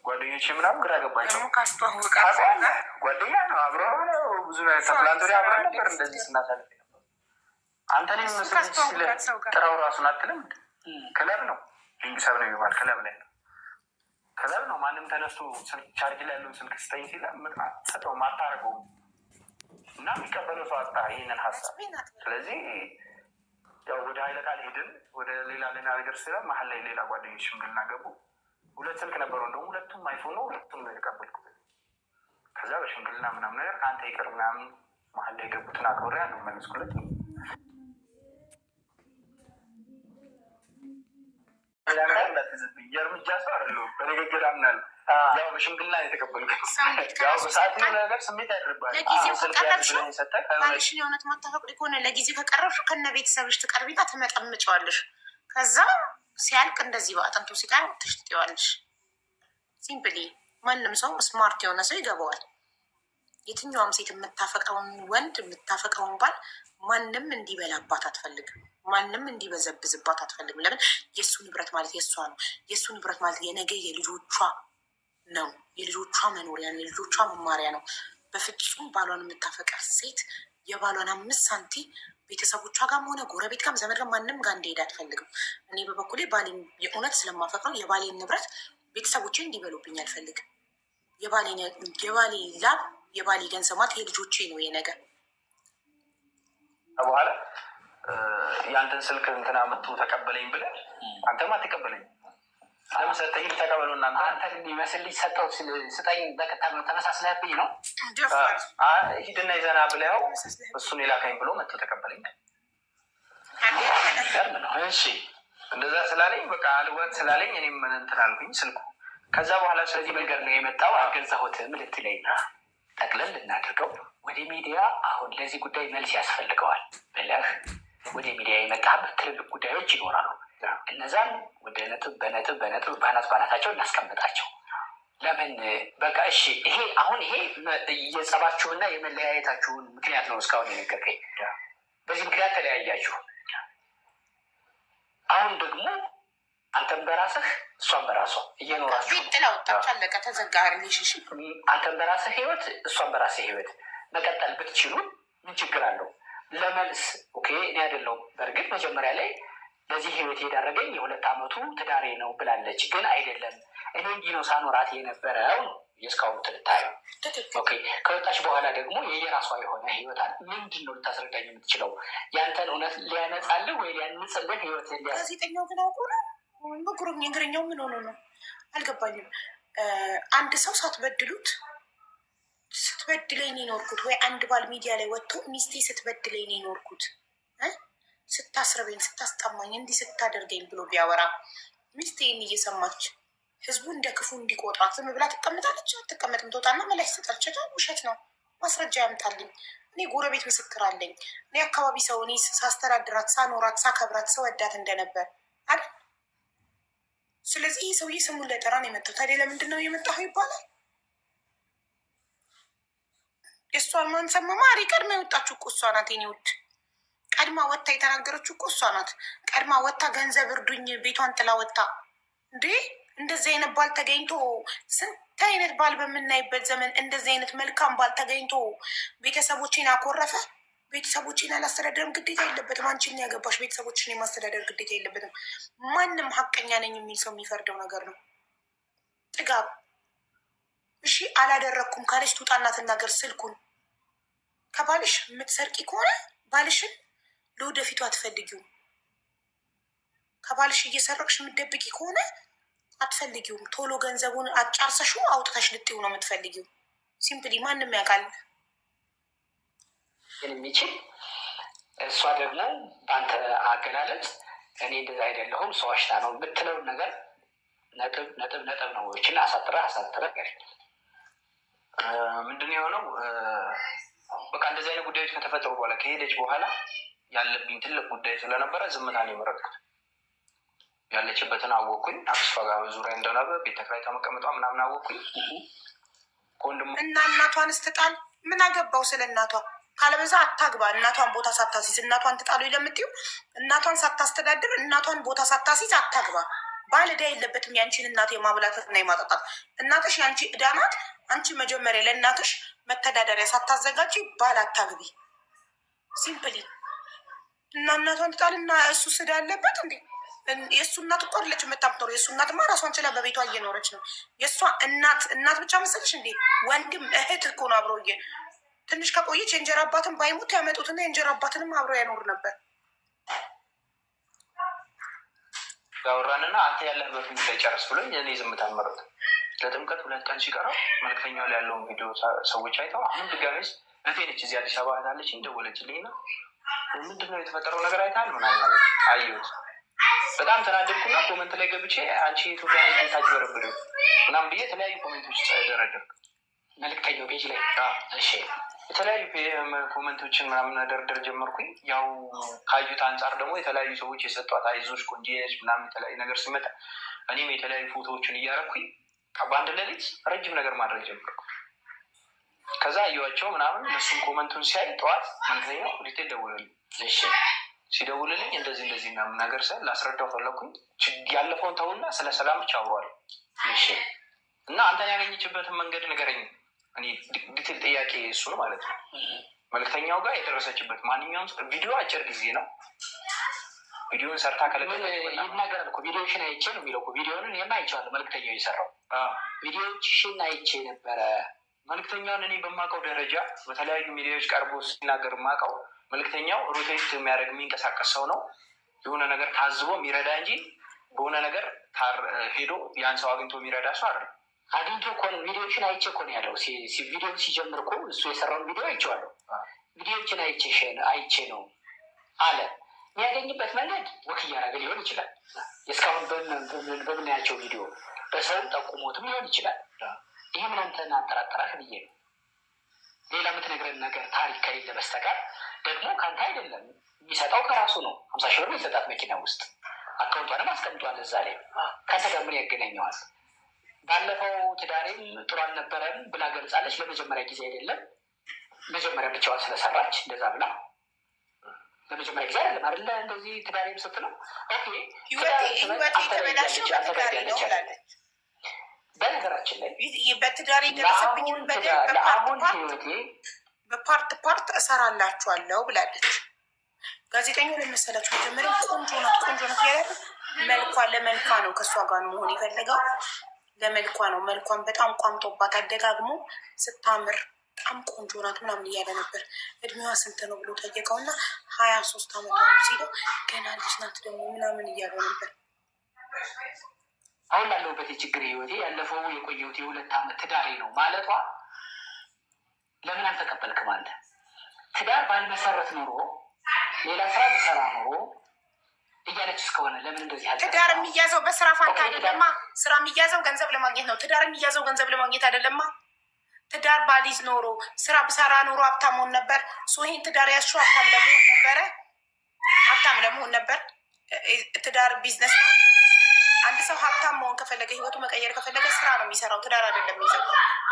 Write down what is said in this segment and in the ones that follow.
ጓደኞች ምናምን ግራ ገባቸው። ጓደኛ ነው አብረ ብዙ ተፕላንቶ አብረ ነበር እንደዚህ ስናሳልፍ ነበር። አንተን የሚመስል ጥራው ራሱን አትልም። ክለብ ነው ሊንግሰብ ነው የሚባል ክለብ ላይ ነው። ክለብ ነው። ማንም ተነስቶ ቻርጅ ላይ ያለውን ስልክ ስጠኝ ሲል ሰጠው ማታረገው እና የሚቀበለው ሰው አጣ ይህንን ሀሳብ። ስለዚህ ያው ወደ ኃይለ ቃል ሄድን። ወደ ሌላ ነገር ስለ መሀል ላይ ሌላ ጓደኞች ሽምግልና ገቡ። 2 ስልክ ነበረው እንደውም 2ቱም አይፎን ነው። 2ቱም ነው የተቀበልኩት። ከዛ በሽምግልና ምናምን ነገር ከአንተ ይቅር ምናምን መሀል ላይ የገቡትን አክብሬ አንዱ መለስኩለት። እርምጃ ሰው አይደለሁም። በንግግር አምናለሁ። ያው በሽምግልና የተቀበልኩት ያው በሰዓት ነገር ስሜት ያደርባል። ለጊዜው ከቀረብሽ ባልሽን የእውነት ማታፈቅሪ ከሆነ ለጊዜው ከቀረብሽ ከነ ቤተሰብሽ ትቀርቢና ትመጠምጫዋለሽ። ከዛ ሲያልቅ እንደዚህ በአጥንቱ ሲቃ ትሽጥዋለሽ። ሲምፕሊ ማንም ሰው ስማርት የሆነ ሰው ይገባዋል። የትኛውም ሴት የምታፈቅረውን ወንድ የምታፈቅረውን ባል ማንም እንዲበላባት አትፈልግም። ማንም እንዲበዘብዝባት አትፈልግም። ለምን? የእሱ ንብረት ማለት የእሷ ነው። የእሱ ንብረት ማለት የነገ የልጆቿ ነው። የልጆቿ መኖሪያ ነው። የልጆቿ መማሪያ ነው። በፍጹም ባሏን የምታፈቅር ሴት የባሏን 5 ሳንቲም ቤተሰቦቿ ጋርም ሆነ ጎረቤት ጋርም ዘመድ ጋር ማንም ጋር እንዲሄድ አትፈልግም። እኔ በበኩሌ ባሌን የእውነት ስለማፈቅረው የባሌን ንብረት ቤተሰቦቼ እንዲበሉብኝ አልፈልግም። የባሌ ላብ የባሌ ገንዘብ ማለት የልጆቼ ነው። የነገ በኋላ ያንተን ስልክ እንትና መጥቶ ተቀበለኝ ብለህ አንተማ አትቀበለኝ። ለምን ሰጠኝ? ተቀበሉ እናንተ። አንተን የሚመስል ልጅ ሰጠው ስጠኝ ተመሳስለህብኝ ነው። ሂድና ይዘና ብለው እሱን የላከኝ ብሎ መጥቶ ተቀበለኝ። እሺ እንደዛ ስላለኝ በቃ አልወጥ ስላለኝ እኔም እንትን አልኩኝ ስልኩ። ከዛ በኋላ ስለዚህ መንገድ ነው የመጣው። አልገዛሁትም ልትለኝ ጠቅለል እናድርገው። ወደ ሚዲያ አሁን ለዚህ ጉዳይ መልስ ያስፈልገዋል ብለህ ወደ ሚዲያ የመጣበት ትልልቅ ጉዳዮች ይኖራሉ። እነዛን ወደ ነጥብ ባናታቸው እናስቀምጣቸው። ለምን በቃ እሺ፣ ይሄ አሁን ይሄ የጸባችሁና የመለያየታችሁን ምክንያት ነው እስካሁን የነገርከኝ። በዚህ ምክንያት ተለያያችሁ። አሁን ደግሞ አንተም በራስህ እሷን በራሷ እየኖራችሁ ጥላወጣች አለቀ፣ ተዘጋ ሪሌሽንሺፕ። አንተም በራስህ ህይወት እሷን በራስህ ህይወት መቀጠል ብትችሉ ምን ችግር አለው? ለመልስ ኦኬ እኔ አይደለሁም። በእርግጥ መጀመሪያ ላይ ለዚህ ህይወት የዳረገኝ የ2 ዓመቱ ትዳሬ ነው ብላለች። ግን አይደለም እኔ እንዲህ ነው ሳኖራት የነበረው ነው የእስካሁን ትልታዩ። ኦኬ ከወጣች በኋላ ደግሞ የየራሷ የሆነ ህይወት አለ። ምንድን ነው ልታስረዳኝ የምትችለው? ያንተን እውነት ሊያነጻልህ ወይ ሊያንጽልህ ህይወት ጋዜጠኛው ግን አውቆ ነው በጉሮኛ እግረኛው ምን ሆኖ ነው አልገባኝም። አንድ ሰው ስትበድለኝ ነው የኖርኩት ወይ አንድ ባል ሚዲያ ላይ ወጥቶ ሚስቴ ስትበድለኝ ነው የኖርኩት ስታስረበኝ ስታስጠማኝ እንዲህ ስታደርገኝ ብሎ ቢያወራ ሚስቴን እየሰማች ህዝቡ እንደ ክፉ እንዲቆጥራት ዝም ብላ ትቀምጣለች? አትቀመጥም። ትወጣና መላሽ ትሰጣለች። ውሸት ነው። ማስረጃ ያምጣልኝ። እኔ ጎረቤት ምስክር አለኝ። እኔ አካባቢ ሰው እኔ ሳስተዳድራት ሳኖራት ሳከብራት ሰወዳት እንደነበር አይደል? ስለዚህ ይህ ሰውዬ ስሙን ለጠራ ነው የመጣው። ታዲያ ለምንድን ነው የመጣው ይባላል? የእሷን ማን ሰማ? ማሪ ቀድማ የወጣችሁ እኮ እሷ ናት። የኔ ውድ ቀድማ ወጥታ የተናገረችው እኮ እሷ ናት። ቀድማ ወጥታ ገንዘብ እርዱኝ ቤቷን ጥላ ወጥታ። እንዴ እንደዚህ አይነት ባል ተገኝቶ ስንት አይነት ባል በምናይበት ዘመን እንደዚህ አይነት መልካም ባል ተገኝቶ ቤተሰቦቼን አኮረፈ። ቤተሰቦቼን አላስተዳደርም ግዴታ የለበትም። አንቺን ያገባሽ ቤተሰቦችን የማስተዳደር ግዴታ የለበትም። ማንም ሀቀኛ ነኝ የሚል ሰው የሚፈርደው ነገር ነው። ጥጋብ። እሺ አላደረግኩም ካለች ትውጣና ትናገር። ስልኩን ከባልሽ የምትሰርቂ ከሆነ ባልሽን ለወደፊቱ አትፈልጊውም። ከባልሽ እየሰረቅሽ የምትደብቂ ከሆነ አትፈልጊውም። ቶሎ ገንዘቡን አጫርሰሹ አውጥተሽ ልጥዩ ነው የምትፈልጊው። ሲምፕሊ ማንም ያውቃል የሚችል እሷ ደግሞ በአንተ አገላለጽ እኔ እንደዛ አይደለሁም ሰው አሽታ ነው የምትለውን ነገር ነጥብ ነው ችን አሳጥረ ምንድን የሆነው በቃ እንደዚህ አይነት ጉዳዮች ከተፈጠሩ በኋላ ከሄደች በኋላ ያለብኝ ትልቅ ጉዳይ ስለነበረ ዝምታን የመረጥኩት። ያለችበትን አወቅኩኝ። አክስቷ ጋር በዙሪያ እንደነበር ቤት ተከራይታ መቀመጧ ምናምን አወቅኩኝ። እና እናቷን ስትጣል ምን አገባው ስለ እናቷ? ካለበዛ አታግባ። እናቷን ቦታ ሳታሲዝ እናቷን ትጣሉ ለምትዩ እናቷን ሳታስተዳድር እናቷን ቦታ ሳታሲዝ አታግባ። ባል ዕዳ የለበትም ያንቺን እናት የማብላትና የማጠጣት። እናትሽ ያንቺ ዕዳ ናት። አንቺ መጀመሪያ ለእናትሽ መተዳደሪያ ሳታዘጋጅ ባል አታግቢ። ሲምፕሊ እና እናቷን ትጣልና እሱ ስዳ አለበት እንዴ? የእሱ እናት እኮ አይደለች የምታምትኖር። የእሱ እናትማ ራሷን ችላ በቤቷ እየኖረች ነው። የእሷ እናት ብቻ መሰለሽ እንዴ? ወንድም እህት እኮ ነው አብሮ ትንሽ ከቆየች የእንጀራ አባትን ባይሞት ያመጡትና የእንጀራ አባትንም አብሮ ያኖር ነበር። ያወራንና አንተ ያለህበት ላይ ጨርስ ብሎኝ እኔ ዝምታ መረጥ። ለጥምቀት 2 ቀን ሲቀረው መልክተኛው ላይ ያለውን ቪዲዮ ሰዎች አይተው አሁን ድጋሜስ እህቴ ነች እዚህ አዲስ አበባ እህታለችኝ ደወለችልኝ ነው ምንድነው የተፈጠረው ነገር አይተሃል ምናምን አየሁት። በጣም ተናደድኩና ኮመንት ላይ ገብቼ አንቺ ኢትዮጵያ ህዝብ ታጭበረብዱ ምናምን ብዬ የተለያዩ ኮሜንቶች ደረደርኩ። መልክተኛው ፔጅ ላይ እሺ የተለያዩ ኮመንቶችን ምናምን ደርደር ጀመርኩኝ። ያው ካዩት አንጻር ደግሞ የተለያዩ ሰዎች የሰጧት አይዞሽ ቆንጆሽ ምናምን የተለያዩ ነገር ሲመጣ እኔም የተለያዩ ፎቶዎችን እያረኩኝ በአንድ ሌሊት ረጅም ነገር ማድረግ ጀመርኩ። ከዛ አየኋቸው ምናምን እሱም ኮመንቱን ሲያይ ጠዋት መልክተኛው ሪቴል ደወለልኝ። እሺ ሲደውልልኝ እንደዚህ ምናምን ነገር ስል ላስረዳው ፈለኩኝ። ያለፈውን ተውና ስለ ሰላም ብቻ አውሯል። እሺ እና አንተን ያገኘችበትን መንገድ ንገረኝ። እኔ ዲቴል ጥያቄ እሱ ነው ማለት ነው። መልክተኛው ጋር የደረሰችበት ማንኛውም ቪዲዮ አጭር ጊዜ ነው። ቪዲዮን ሰርታ ይናገራል እኮ ቪዲዮሽን አይቼ ነው የሚለው እኮ ቪዲዮንን እኔም አይቼዋለሁ። መልክተኛው የሰራው ቪዲዮችሽን አይቼ ነበረ። መልክተኛውን እኔ በማውቀው ደረጃ በተለያዩ ሚዲያዎች ቀርቦ ሲናገር የማውቀው መልክተኛው ሮቴት የሚያደርግ የሚንቀሳቀስ ሰው ነው። የሆነ ነገር ታዝቦ የሚረዳ እንጂ በሆነ ነገር ሄዶ ያን ሰው አግኝቶ የሚረዳ ሰው አይደለም። አግኝቶ እኮ ነው ቪዲዮችን አይቼ እኮ ነው ያለው። ቪዲዮን ሲጀምር እኮ እሱ የሰራውን ቪዲዮ አይቼዋለሁ። ቪዲዮችን አይቼ ነው አለ። የሚያገኝበት መንገድ ወክ እያደረገ ሊሆን ይችላል። እስካሁን በምናያቸው ቪዲዮ በሰው ጠቁሞትም ሊሆን ይችላል። ይህ ምን አንተን አንጠራጠራህ ብዬ ነው። ሌላ የምትነግረን ነገር ታሪክ ከሌለ በስተቀር ደግሞ ከአንተ አይደለም የሚሰጠው ከራሱ ነው። 50 ሺህ ብር የሚሰጣት መኪና ውስጥ አካውንቷንም አስቀምጧል። እዛ ላይ ከአንተ ጋር ምን ያገናኘዋል? ባለፈው ትዳሬም ጥሩ አልነበረም ብላ ገልጻለች። ለመጀመሪያ ጊዜ አይደለም፣ መጀመሪያ ብቻዋን ስለሰራች እንደዛ ብላ ለመጀመሪያ ጊዜ አይደለም አይደለ? እንደዚህ ትዳሬም ስትለው በነገራችን ላይ በትዳሬ የደረሰብኝን በደል በፓርት እሰራላችኋለሁ ብላለች። ጋዜጠኛው ለመሰላችሁ መጀመሪያ ቆንጆ ናት ያለ መልኳ ለመልኳ ነው ከእሷ ጋር መሆን የፈለገው ለመልኳ ነው። መልኳን በጣም ቋምጦባት አደጋግሞ ስታምር በጣም ቆንጆ ናት ምናምን እያለ ነበር። እድሜዋ ስንት ነው ብሎ ጠየቀው እና 23 ዓመቷ ነው ሲለው ገና ልጅ ናት ደግሞ ምናምን እያለው ነበር። አሁን ላለሁበት የችግር ህይወቴ ያለፈው የቆየሁት የ2 ዓመት ትዳሬ ነው ማለቷ ለምን አልተቀበልክም አለ። ትዳር ባልመሰረት ኖሮ ሌላ ስራ ብሰራ ኖሮ እያለች እስከሆነ ለምን እንደዚህ አለ። ትዳር የሚያዘው በስራ ፋንታ አይደለማ። ስራ የሚያዘው ገንዘብ ለማግኘት ነው። ትዳር የሚያዘው ገንዘብ ለማግኘት አይደለማ። ትዳር ባሊዝ ኖሮ ስራ ብሰራ ኖሮ ሀብታም ሆን ነበር። ይሄን ትዳር ያዝሽው ሀብታም ለመሆን ነበር። ትዳር ቢዝነስ ነው። አንድ ሰው ሀብታም መሆን ከፈለገ ህይወቱ መቀየር ከፈለገ ስራ ነው የሚሰራው። ትዳር አይደለም የሚይዘው።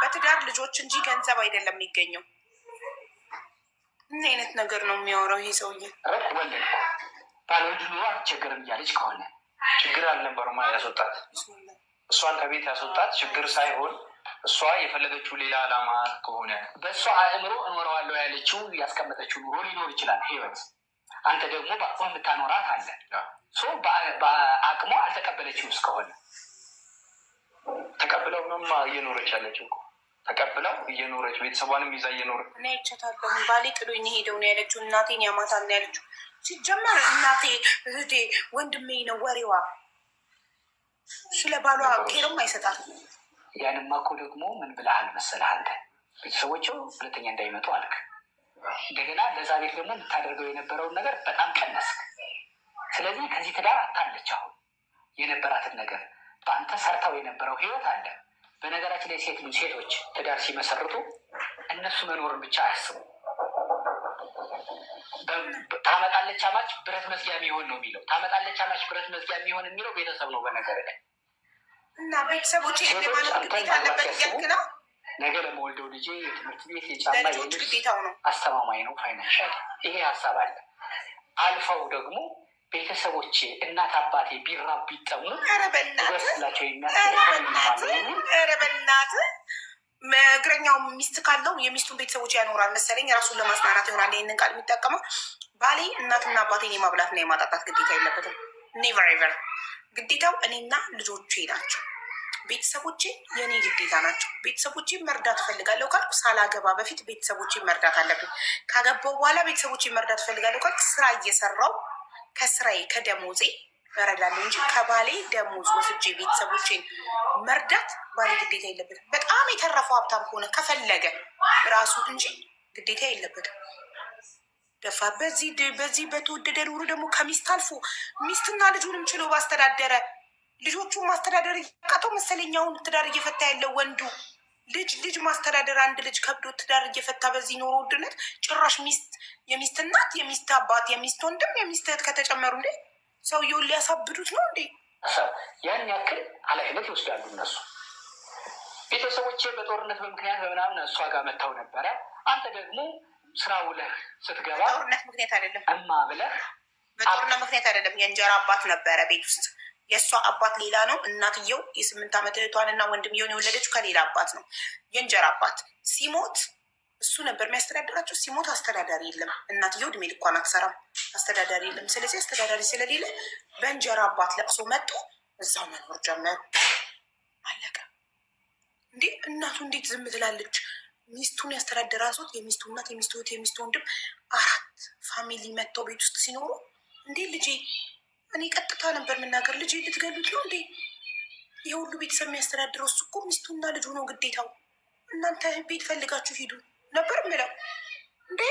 በትዳር ልጆች እንጂ ገንዘብ አይደለም የሚገኘው። ምን አይነት ነገር ነው የሚያወራው ይሄ ሰውዬ? ወለድ ባልወድ ኑሮ አትቸገርም እያለች ከሆነ ችግር አልነበረማ ያስወጣት። እሷን ከቤት ያስወጣት ችግር ሳይሆን እሷ የፈለገችው ሌላ ዓላማ ከሆነ በእሷ አእምሮ እኖረዋለሁ ያለችው ያስቀመጠችው ኑሮ ሊኖር ይችላል ህይወት። አንተ ደግሞ በአቅሟ የምታኖራት አለ። በአቅሟ አልተቀበለችው እስከሆነ ተቀብለው ነማ እየኖረች ያለችው እኮ ተቀብለው እየኖረች ቤተሰቧንም ይዛ እየኖረች እና ይቻታለሁ። ባሌ ጥሎኝ ሄደው ነው ያለችው። እናቴን ያማታል ነው ያለችው። ሲጀመር እናቴ እህቴ ወንድሜ ነው ወሬዋ። ስለ ባሏ ኬርም አይሰጣትም። ያንማ እኮ ደግሞ ምን ብለሃል መሰለህ አንተ ቤተሰቦቹ ሁለተኛ እንዳይመጡ አልክ። እንደገና ለዛ ቤት ደግሞ የምታደርገው የነበረውን ነገር በጣም ቀነስክ። ስለዚህ ከዚህ ትዳር አታለች። አሁን የነበራትን ነገር በአንተ ሰርተው የነበረው ህይወት አለ። በነገራችን ላይ ሴቶች ትዳር ሲመሰርቱ እነሱ መኖርን ብቻ አያስቡ። ታመጣለች አማች ብረት መዝጊያ የሚሆን ነው የሚለው። ታመጣለች አማች ብረት መዝጊያ የሚሆን የሚለው ቤተሰብ ነው በነገር ላይ እና ቤተሰቦች ነገ ለመወልደው ልጄ የትምህርት ቤት የጫማ የልብስ አስተማማኝ ነው ፋይናንሻል። ይሄ ሀሳብ አለ። አልፈው ደግሞ ቤተሰቦቼ እናት አባቴ ቢራብ ቢጠሙ ረበናቸው ረበናት እግረኛው ሚስት ካለው የሚስቱን ቤተሰቦች ያኖራል መሰለኝ። የራሱን ለማጽናናት ይሆናል ይህንን ቃል የሚጠቀመው። ባሌ እናትና አባቴን የማብላትና የማጣጣት ግዴታ የለበትም። ኔቨር ኤቨር። ግዴታው እኔና ልጆቼ ናቸው። ቤተሰቦቼ የእኔ ግዴታ ናቸው። ቤተሰቦቼ መርዳት እፈልጋለሁ ካልኩ ሳላገባ በፊት ቤተሰቦቼ መርዳት አለብኝ። ካገባው በኋላ ቤተሰቦቼ መርዳት እፈልጋለሁ ካልኩ ስራ እየሰራው ከስራዬ ከደሞዜ እረዳለሁ እንጂ ከባሌ ደሞዝ ወስጄ ቤተሰቦቼን መርዳት ባሌ ግዴታ የለበትም። በጣም የተረፈው ሀብታም ከሆነ ከፈለገ ራሱ እንጂ ግዴታ የለበትም። ደፋ በዚህ በተወደደ ኑሮ ደግሞ ከሚስት አልፎ ሚስትና ልጁንም ችሎ ባስተዳደረ ልጆቹን ማስተዳደር እያቃተው መሰለኛውን ትዳር እየፈታ ያለው ወንዱ ልጅ ማስተዳደር አንድ ልጅ ከብዶ ትዳር እየፈታ በዚህ ኑሮ ውድነት ጭራሽ የሚስት እናት፣ የሚስት አባት፣ የሚስት ወንድም፣ የሚስት እህት ከተጨመሩ እንዴ ሰውየውን ሊያሳብዱት ነው እንዴ? ያን ያክል ኃላፊነት ይወስዳሉ እነሱ። ቤተሰቦቼ በጦርነት በምክንያት በምናምን እሷ ጋር መጥተው ነበረ። አንተ ደግሞ ስራ ውለህ ስትገባ ጦርነት ምክንያት አይደለም እማ ብለህ በጦርነት ምክንያት አይደለም። የእንጀራ አባት ነበረ ቤት ውስጥ። የእሷ አባት ሌላ ነው። እናትየው የ8 ዓመት እህቷንና ወንድምየውን የወለደችው ከሌላ አባት ነው። የእንጀራ አባት ሲሞት እሱ ነበር የሚያስተዳድራቸው። ሲሞት አስተዳዳሪ የለም። እናትየው እድሜ ልኳን አትሰራም። አስተዳዳሪ የለም። ስለዚህ አስተዳዳሪ ስለሌለ በእንጀራ አባት ለቅሶ መጡ። እዛው መኖር ጀመሩ። አለቀ እንዴ! እናቱ እንዴት ዝም ትላለች? ሚስቱን ያስተዳደራ ሶት የሚስቱ እናት፣ የሚስቱ እህት፣ የሚስቱ ወንድም 4 ፋሚሊ መጥተው ቤት ውስጥ ሲኖሩ እንዴ ልጄ እኔ ቀጥታ ነበር የምናገር። ልጄ ልትገሉት ነው እንዴ? የሁሉ ቤተሰብ የሚያስተዳድረው እሱ እኮ ሚስቱና ልጁ ነው ግዴታው። እናንተ ቤት ፈልጋችሁ ሂዱ ነበር ምለው እንዴ?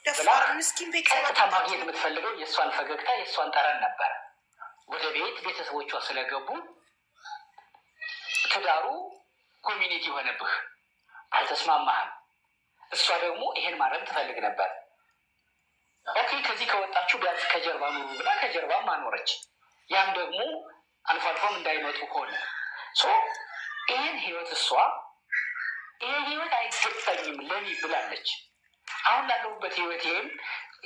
ደፋር ምስኪን ቤተሰብ ማግኘት የምትፈልገው የእሷን ፈገግታ የእሷን ጠረን ነበረ። ወደ ቤት ቤተሰቦቿ ስለገቡ ትዳሩ ኮሚኒቲ ሆነብህ፣ አልተስማማህም። እሷ ደግሞ ይሄን ማድረግ ትፈልግ ነበር። ኦኬ ከዚህ ከወጣችሁ ቢያንስ ከጀርባ ኑሩ ብላ ከጀርባ ማኖረች። ያም ደግሞ አልፎ አልፎም እንዳይመጡ ሆነ። ይህን ህይወት እሷ ይህን ህይወት አይገባኝም ለኔ ብላለች። አሁን ላለሁበት ህይወት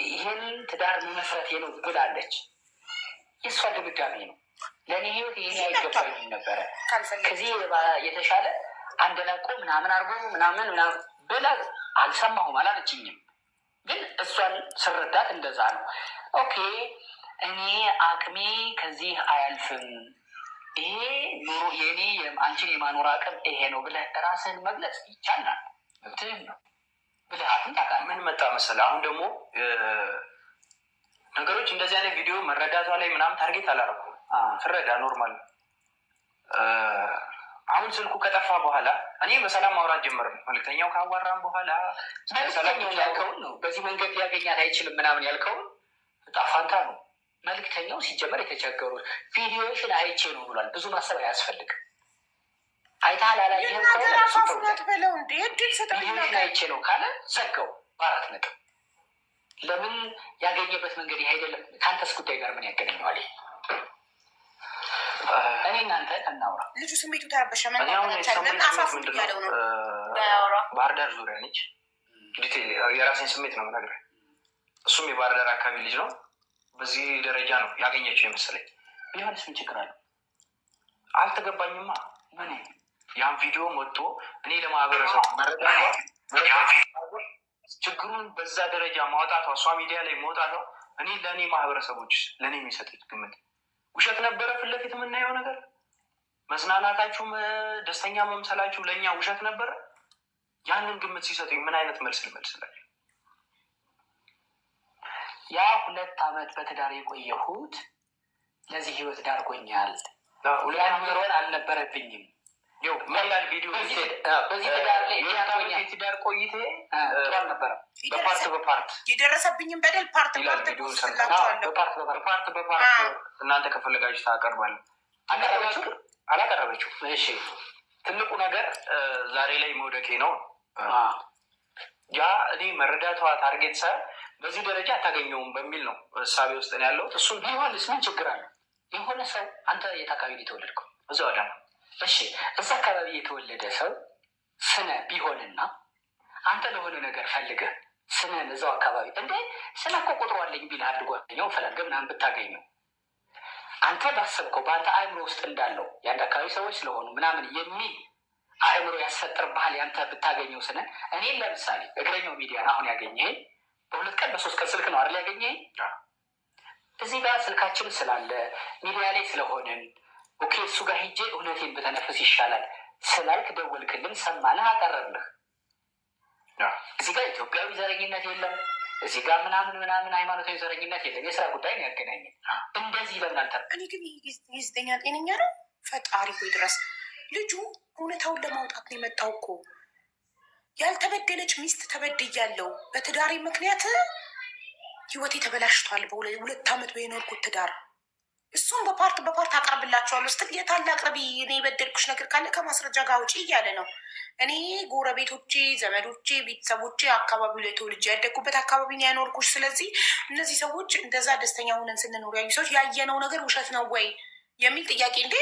ይህን ትዳር መመስረቴ ነው ብላለች። የእሷ ድምዳሜ ነው። ለእኔ ህይወት ይህን አይገባኝም ነበረ፣ ከዚህ የተሻለ አንደላቆ ምናምን አርጎ ምናምን ብላ አልሰማሁም፣ አላለችኝም። ግን እሷን ስረዳት እንደዛ ነው። ኦኬ እኔ አቅሜ ከዚህ አያልፍም፣ ይሄ ኑሮ የኔ አንቺን የማኖር አቅም ይሄ ነው ብለህ ራስህን መግለጽ ይቻላል። መብትህም ነው። ብልሃትም ታውቃለህ። ምን መጣ መሰለህ፣ አሁን ደግሞ ነገሮች እንደዚህ አይነት ቪዲዮ መረዳቷ ላይ ምናምን ታርጌት አላደረኩም። ትረዳ ኖርማል። አሁን ስልኩ ከጠፋ በኋላ እኔ በሰላም ማውራት ጀመርን። መልክተኛው ካዋራን በኋላ መልክተኛው ያልከውን ነው። በዚህ መንገድ ሊያገኛት አይችልም ምናምን ያልከውን ጣፋንታ ነው። መልክተኛው ሲጀመር የተቸገሩት ቪዲዮሽን አይቼ ነው ብሏል። ብዙ ማሰብ አያስፈልግም። አይተሃል አላየህም ከሆነ ቪዲዮሽን አይቼ ነው ካለ ዘጋው በ4 ነጥብ። ለምን ያገኘበት መንገድ ይህ አይደለም? ከአንተስ ጉዳይ ጋር ምን ያገናኘዋል? እኔ እናንተ እናውራ። ልጁ ስሜቱ ተረበሸ። አፋፉ ያለው ነው። ባህር ዳር ዙሪያ ነች። ዲቴል የራሴን ስሜት ነው የምነግርህ። እሱም የባህር ዳር አካባቢ ልጅ ነው። በዚህ ደረጃ ነው ያገኘችው የመሰለኝ። ቢሆንስ ምን ችግር አለው? አልተገባኝማ። ምን ያን ቪዲዮ ወጥቶ እኔ ለማህበረሰቡ ችግሩን በዛ ደረጃ ማውጣቷ፣ እሷ ሚዲያ ላይ መውጣቷ እኔ ለእኔ ማህበረሰቦች ለእኔ የሚሰጡት ግምት ውሸት ነበረ። ፊት ለፊት የምናየው ነገር መዝናናታችሁ፣ ደስተኛ መምሰላችሁ ለእኛ ውሸት ነበረ። ያንን ግምት ሲሰጡኝ ምን አይነት መልስ ልመልስላችሁ? ያ 2 ዓመት በትዳር የቆየሁት ለዚህ ህይወት ዳርጎኛል። ያን ምሮን አልነበረብኝም። መላል ቪዲዮ በዚህ ትዳር ላይ ትዳር ቆይቴ ነበረ። በፓርት የደረሰብኝም በደል ፓርት በፓርት እናንተ ከፈለጋችሁ ታቀርባለ። አላቀረበችው። እሺ ትልቁ ነገር ዛሬ ላይ መውደቄ ነው። ያ እኔ መረዳቷ ታርጌት ሳይ በዚህ ደረጃ አታገኘውም በሚል ነው እሳቤ ውስጥ ነው ያለው። እሱን ቢሆንስ ምን ችግር አለ? የሆነ ሰው አንተ የት አካባቢ የተወለድከው? እዛው አዳማ። እሺ እዛ አካባቢ የተወለደ ሰው ስነ ቢሆንና አንተ ለሆነ ነገር ፈልገህ ስነን እዛው አካባቢ እንደ ስነ እኮ ቁጥሩ አለኝ ቢል አድርጓኛው ፈለገ ምናምን ብታገኘው አንተ ባሰብከው በአንተ አእምሮ ውስጥ እንዳለው የአንድ አካባቢ ሰዎች ስለሆኑ ምናምን የሚል አእምሮ ያስፈጥርብሃል። ያንተ ብታገኘው ስነ እኔን ለምሳሌ እግረኛው ሚዲያን አሁን ያገኘህ በ2 ቀን በ3 ቀን ስልክ ነው አይደል ያገኘህ? እዚህ ጋር ስልካችን ስላለ ሚዲያ ላይ ስለሆንን ኦኬ እሱ ጋር ሄጄ እውነቴን ብተነፍስ ይሻላል ስላልክ ደወልክልን፣ ሰማንህ፣ አቀረብልህ። እዚህ ጋር ኢትዮጵያዊ ዘረኝነት የለም። እዚህ ጋር ምናምን ሃይማኖታዊ ዘረኝነት የለም። የስራ ጉዳይ ነው ያገናኘን። እንደዚህ ለምናልተ እኔ ግን ይዝተኛ ጤነኛ ነው። ፈጣሪ ሆይ ድረስ ልጁ እውነታውን ለማውጣት ነው የመጣው እኮ። ያልተበደለች ሚስት ተበድያለሁ፣ በትዳሬ ምክንያት ህይወቴ ተበላሽቷል፣ በ2 ዓመት በኖርኩት ትዳር እሱም በፓርት አቀርብላቸዋለሁ ስትል የታለ አቅርቢ፣ እኔ የበደልኩሽ ነገር ካለ ከማስረጃ ጋር አውጪ እያለ ነው። እኔ ጎረቤቶቼ፣ ዘመዶቼ፣ ቤተሰቦቼ አካባቢው ላይ ተወልጄ ያደግኩበት አካባቢ ነው ያኖርኩሽ። ስለዚህ እነዚህ ሰዎች እንደዛ ደስተኛ ሆነን ስንኖር ያዩ ሰዎች ያየነው ነገር ውሸት ነው ወይ የሚል ጥያቄ። እንዴ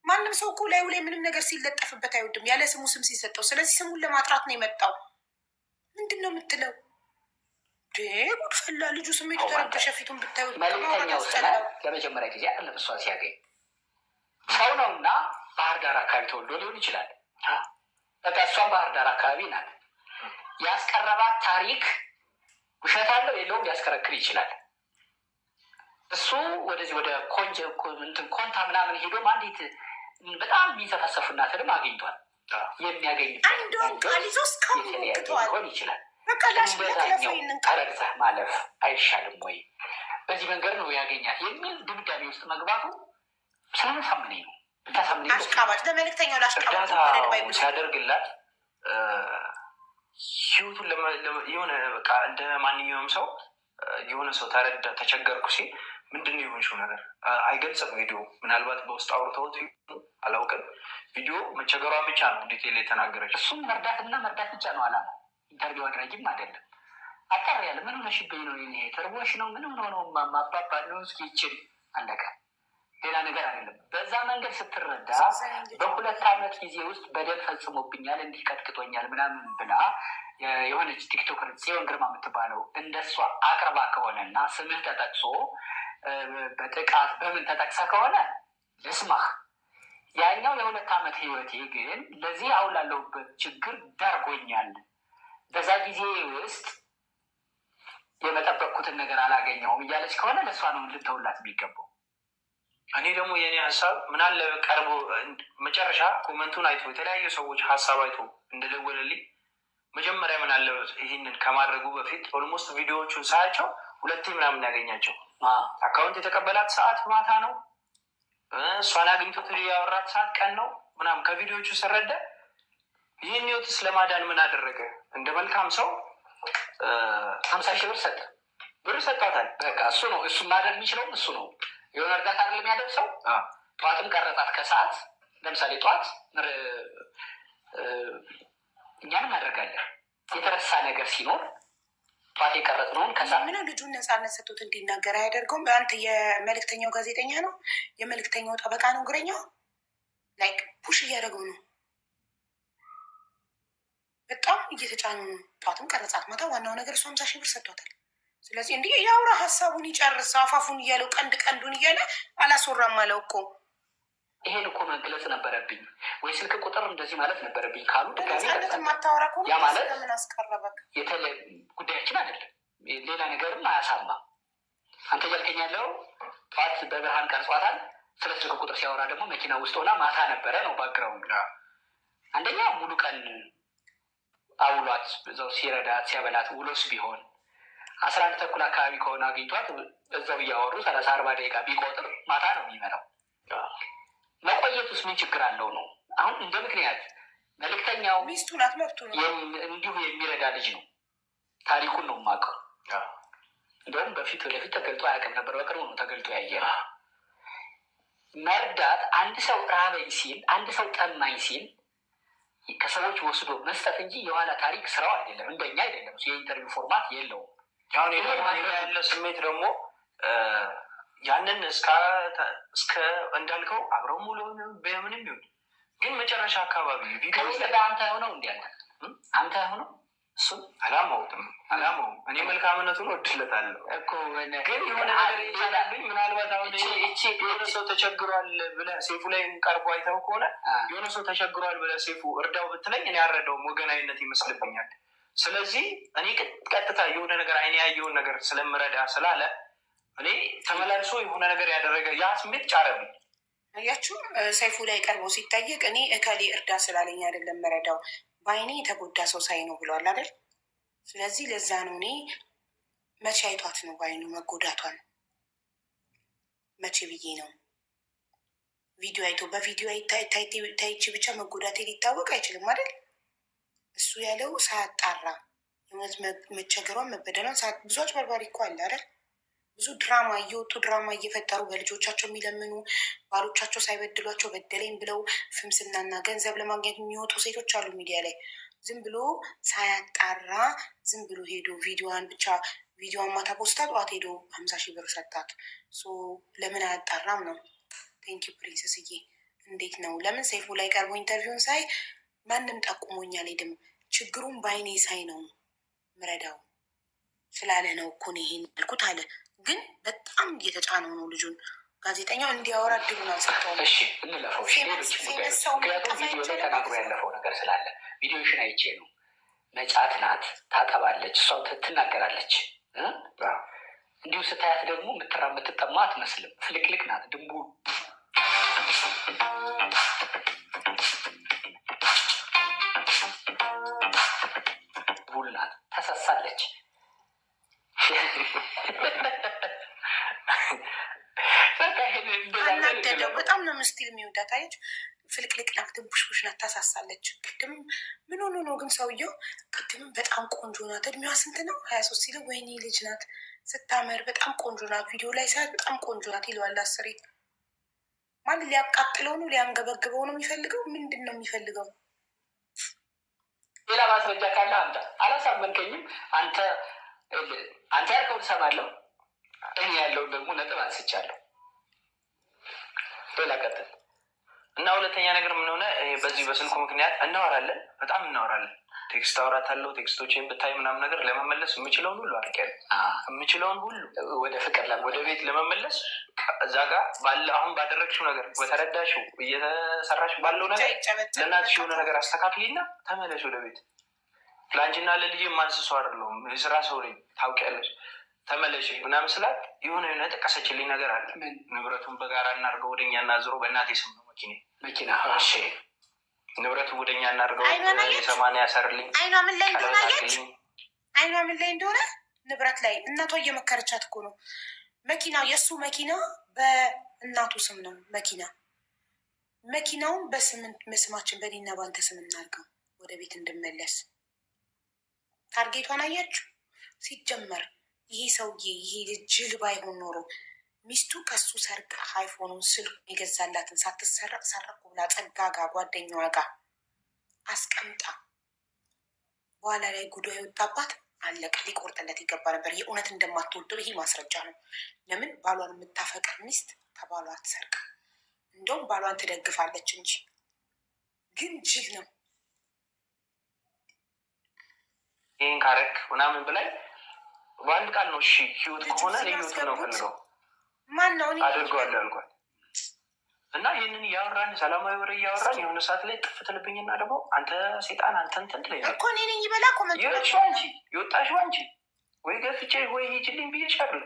ማንም ሰው እኮ ላዩ ላይ ምንም ነገር ሲለጠፍበት አይወድም፣ ያለ ስሙ ስም ሲሰጠው። ስለዚህ ስሙን ለማጥራት ነው የመጣው። ምንድን ነው የምትለው? ጉድ ፈላ። ልጁ ስሜቱ ተረበሸ። ፊቱን ብታዩ መልክተኛው ለመጀመሪያ ጊዜ አለ እሷ ሲያገኝ ሰው ነው እና ባህር ዳር አካባቢ ተወልዶ ሊሆን ይችላል። በቃ እሷም ባህር ዳር አካባቢ ናት። ያስቀረባት ታሪክ ውሸት አለው የለውም ሊያስከረክር ይችላል። እሱ ወደዚህ ወደ ኮንታ ምናምን ሄዶም አንዲት በጣም የሚንሰፈሰፉ እናትንም አግኝቷል። የሚያገኝበት የተለያየ ሊሆን ይችላል። በዛኛው ተረድተህ ማለፍ አይሻልም ወይ? በዚህ መንገድ ነው ያገኛት የሚል ድምዳሜ ውስጥ መግባቱ ስለመሳምነኝ ነው። አሽቃባጭ ለመልክተኛው እርዳታ ሲያደርግላት ህይወቱን የሆነ በቃ እንደ ማንኛውም ሰው የሆነ ሰው ተረዳ ተቸገርኩ ሲል ምንድን ነው የሆንሽው ነገር አይገልጽም። ቪዲዮ ምናልባት በውስጥ አውርተውት አላውቅም። ቪዲዮ መቸገሯን ብቻ ነው ዲቴል የተናገረች። እሱም መርዳትና መርዳት ብቻ ነው አላማ። ኢንተርቪው አድራጊም አይደለም። አጠር ያለ ምን ሆነሽብኝ ነው ይሄ ተርቦሽ ነው ምን ሆነ ነው ማባባ ነው እስኪ ይችል አለቀ። ሌላ ነገር አይደለም። በዛ መንገድ ስትረዳ በ2 ዓመት ጊዜ ውስጥ በደል ፈጽሞብኛል እንዲህ ቀጥቅጦኛል ምናምን ብላ የሆነች ቲክቶከር ጽዮን ግርማ የምትባለው እንደሷ አቅርባ ከሆነና ስምህ ተጠቅሶ በጥቃት በምን ተጠቅሰ ከሆነ ልስማህ። ያኛው የ2 ዓመት ህይወቴ ግን ለዚህ አሁን ላለሁበት ችግር ዳርጎኛል። በዛ ጊዜ ውስጥ የመጠበቅኩትን ነገር አላገኘሁም እያለች ከሆነ ለእሷ ነው ልተውላት የሚገባው። እኔ ደግሞ የእኔ ሀሳብ ምናለ ቀርቦ መጨረሻ ኮመንቱን አይቶ የተለያዩ ሰዎች ሀሳብ አይቶ እንደደወለልኝ መጀመሪያ ምናለ ይህንን ከማድረጉ በፊት ኦልሞስት ቪዲዮዎቹን ሳያቸው 2 ምናምን ያገኛቸው አካውንት የተቀበላት ሰዓት ማታ ነው፣ እሷን አግኝቶት ያወራት ሰዓት ቀን ነው ምናምን ከቪዲዮዎቹ ስረዳ ይህን ህይወትስ ለማዳን ምን አደረገ? እንደ መልካም ሰው 50,000 ብር ሰጥቷታል። በቃ እሱ ነው እሱ ማድረግ የሚችለውም እሱ ነው። የሆነ እርዳታ አለ የሚያደርሰው። ጠዋትም ቀረጻት ከሰዓት ለምሳሌ ጠዋት እኛንም እናደርጋለን። የተረሳ ነገር ሲኖር ጠዋት የቀረጽነውን ከሰዓት ምነው ልጁን ነፃነት ሰጥቶት እንዲናገር አያደርገውም? አንተ የመልክተኛው ጋዜጠኛ ነው፣ የመልክተኛው ጠበቃ ነው፣ እግረኛው ላይክ ፑሽ እያደረገው ነው። በጣም እየተጫኑ ነው። ጠዋትም ቀረጻት ማታ። ዋናው ነገር እሱ 50,000 ብር ሰጥቷታል። ስለዚህ እንዲህ የአውራ ሀሳቡን ይጨርስ። አፋፉን እያለው ቀንዱን እያለ አላስወራም አለው እኮ። ይሄን እኮ መግለጽ ነበረብኝ ወይ ስልክ ቁጥር እንደዚህ ማለት ነበረብኝ ካሉ ነፃነት የማታወራ ከሆነ ያ ማለት ለምን አስቀረበክ? ጉዳያችን አይደለም፣ ሌላ ነገርም አያሳማም። አንተ እያልከኝ ያለው ጠዋት በብርሃን ቀርጿታል። ስለ ስልክ ቁጥር ሲያወራ ደግሞ መኪና ውስጥ ሆና ማታ ነበረ ነው ባግራውንድ። አንደኛ ሙሉ ቀን አውሏት እዛው ሲረዳት ሲያበላት ውሎስ ቢሆን 11 ተኩል አካባቢ ከሆነ አግኝቷት እዛው እያወሩ 30-40 ደቂቃ ቢቆጥር ማታ ነው የሚመጣው። መቆየት ውስጥ ምን ችግር አለው ነው? አሁን እንደ ምክንያት መልክተኛው ሚስቱ ናት፣ መብቱ ነው። እንዲሁ የሚረዳ ልጅ ነው። ታሪኩን ነው የማውቀው። እንደውም በፊት ወደፊት ተገልጦ አያውቅም ነበር። በቅርቡ ነው ተገልጦ ያየ ነው። መርዳት አንድ ሰው ራበኝ ሲል፣ አንድ ሰው ጠማኝ ሲል ከሰዎች ወስዶ መስጠት እንጂ የኋላ ታሪክ ስራው አይደለም። እንደኛ አይደለም። የኢንተርቪው ፎርማት የለውም። አሁን ያለ ስሜት ደግሞ ያንን እስከ እንዳልከው አብረው ሙሉ በምንም ይሁን ግን መጨረሻ አካባቢ ከሚስት ጋር አንተ ሆነው እንዲ አንተ ሆነው እሱም አላማውትም እኔ መልካምነቱን ወድለታለሁ እኮ ግን የሆነ ነገር ይቻላልኝ። ምናልባት አሁን የሆነ ሰው ተቸግሯል ብለህ ሴፉ ላይ ቀርቦ አይተው ከሆነ የሆነ ሰው ተቸግሯል ብለህ ሴፉ እርዳው ብትለኝ እኔ አልረዳውም፣ ወገናዊነት ይመስልብኛል። ስለዚህ እኔ ቀጥታ የሆነ ነገር አይኔ ያየውን ነገር ስለምረዳ ስላለ እኔ ተመላልሶ የሆነ ነገር ያደረገ ያ ስሜት ጫረብኝ። አያችሁ ሰይፉ ላይ ቀርቦ ሲጠየቅ እኔ እከሌ እርዳ ስላለኝ አይደለም መረዳው በአይኔ የተጎዳ ሰው ሳይ ነው ብሏል አይደል? ስለዚህ ለዛ ነው እኔ መቼ አይቷት ነው በአይኑ መጎዳቷን መቼ ብዬ ነው ቪዲዮ አይቶ በቪዲዮ ታይቼ ብቻ መጎዳቴ ሊታወቅ አይችልም አይደል? እሱ ያለው ሳያጣራ የእውነት መቸገሯን መበደሏን ብዙ አጭበርባሪ እኮ አለ አይደል? ብዙ ድራማ እየወጡ ድራማ እየፈጠሩ በልጆቻቸው የሚለምኑ ባሎቻቸው ሳይበድሏቸው በደለኝ ብለው ፍምስናና ገንዘብ ለማግኘት የሚወጡ ሴቶች አሉ ሚዲያ ላይ። ዝም ብሎ ሳያጣራ ዝም ብሎ ሄዶ ቪዲዮዋን ማታ ፖስታ ጠዋት ሄዶ 50 ሺህ ብር ሰጣት። ለምን አያጣራም ነው? ቴንኪው ፕሪንስስዬ። እንዴት ነው ለምን ሰይፉ ላይ ቀርቦ ኢንተርቪውን ሳይ ማንም ጠቁሞኝ አልሄድም፣ ችግሩን በአይኔ ሳይ ነው ምረዳው ስላለ ነው እኮ ነው ይሄን ያልኩት አለ። ግን በጣም እየተጫነው ነው ልጁን። ጋዜጠኛው እንዲያወራ እድሉን አልሰጠውም። እሺ እንለፈው። ምክንያቱም ቪዲዮ ላይ ተናግሮ ያለፈው ነገር ስላለ ቪዲዮሽን አይቼ ነው። መጫት ናት፣ ታጠባለች፣ እሷ ትናገራለች። እንዲሁ ስታያት ደግሞ የምትጠማ አትመስልም። ፍልቅልቅ ናት፣ ድንቡ ቡል ናት፣ ተሰሳለች። አናደደው በጣም ነው ምስቲል የሚወዳት አየች። ፍልቅልቅ ናት፣ ድንቡሽቡሽ ናት፣ ታሳሳለች። ቅድም ምን ሆኖ ነው ግን ሰውየው? ቅድምም በጣም ቆንጆ ናት። እድሜዋ ስንት ነው? 23 ሲለው ወይኔ ልጅ ናት ስታመር፣ በጣም ቆንጆ ናት፣ ቪዲዮ ላይ ሳያት በጣም ቆንጆ ናት ይለዋል። አስሬ ማን ሊያቃጥለው ነው? ሊያንገበግበው ነው የሚፈልገው? ምንድን ነው የሚፈልገው? ሌላ ማስረጃ ካለ አምጣ። አላሳመንከኝም። አንተ ያልከውን እሰማለሁ፣ እኔ ያለውን ደግሞ ነጥብ አንስቻለሁ። ሌላ ቀጥል እና ሁለተኛ ነገር ምን ሆነ? በዚህ በስልኩ ምክንያት እናወራለን፣ በጣም እናወራለን። ቴክስት አውራታለሁ፣ ቴክስቶችን ብታይ ምናምን ነገር ለመመለስ የምችለውን ሁሉ አድርጌያለሁ። የምችለውን ሁሉ ወደ ፍቅር ወደ ቤት ለመመለስ እዛ ጋር አሁን ባደረግሽው ነገር በተረዳሽው እየተሰራሽ ባለው ነገር ለእናትሽ የሆነ ነገር አስተካክሊና ተመለሽ ወደ ቤት። ለአንቺና ለልጅ ማንስሶ አይደለሁም፣ የስራ ሰው ነኝ ታውቂያለሽ። ተመለሽ ምናምን ስላት የሆነ ጠቀሰችልኝ ነገር አለ። ንብረቱን በጋራ እናድርገው ወደኛ እናዝሮ፣ በእናቴ ስም ነው መኪና። እሺ ንብረቱ ወደኛ እናድርገው፣ 80 ያሰርልኝ። አይኗ ምን ላይ እንደሆነ አየች። አይኗ ምን ላይ እንደሆነ ንብረት ላይ እናቷ እየመከረቻት እኮ ነው። መኪናው የእሱ መኪና በእናቱ ስም ነው። መኪናውን በስማችን በእኔና በአንተ ስም እናድርገው ወደ ቤት እንድመለስ። ታርጌቷን አያችሁ። ሲጀመር ይሄ ሰውዬ ይሄ ጅል ባይሆን ኖሮ ሚስቱ ከሱ ሰርቃ አይፎኑን ስልኩ የገዛላትን ሳትሰረቅ ሰረቁ ብላ ጸጋ ጋር ጓደኛዋ ጋር አስቀምጣ በኋላ ላይ ጉዳዩ የወጣባት አለቀ። ሊቆርጥለት ይገባ ነበር። የእውነት እንደማትወደው ይሄ ማስረጃ ነው። ለምን ባሏን የምታፈቅር ሚስት ከባሏ አትሰርቅ። እንደውም ባሏን ትደግፋለች እንጂ። ግን ጅል ነው። ይህን ካረክ ምናምን ብላይ በአንድ ቃል ነው። እሺ ህይወት ከሆነ ህይወት ነው ፈልገው ማን ነው አድርገዋለሁ ያልኳል። እና ይህንን እያወራን ሰላማዊ ወሬ እያወራን የሆነ ሰዓት ላይ ጥፍትልብኝና ደግሞ አንተ ሴጣን አንተ እንትን ትለኛለህ እኮ እኔ ነኝ ይበላ ኮመንት ይወጣሽው አንቺ የወጣሽው አንቺ ወይ ገፍቼ ወይ ሂጅልኝ ብዬሻለሁ።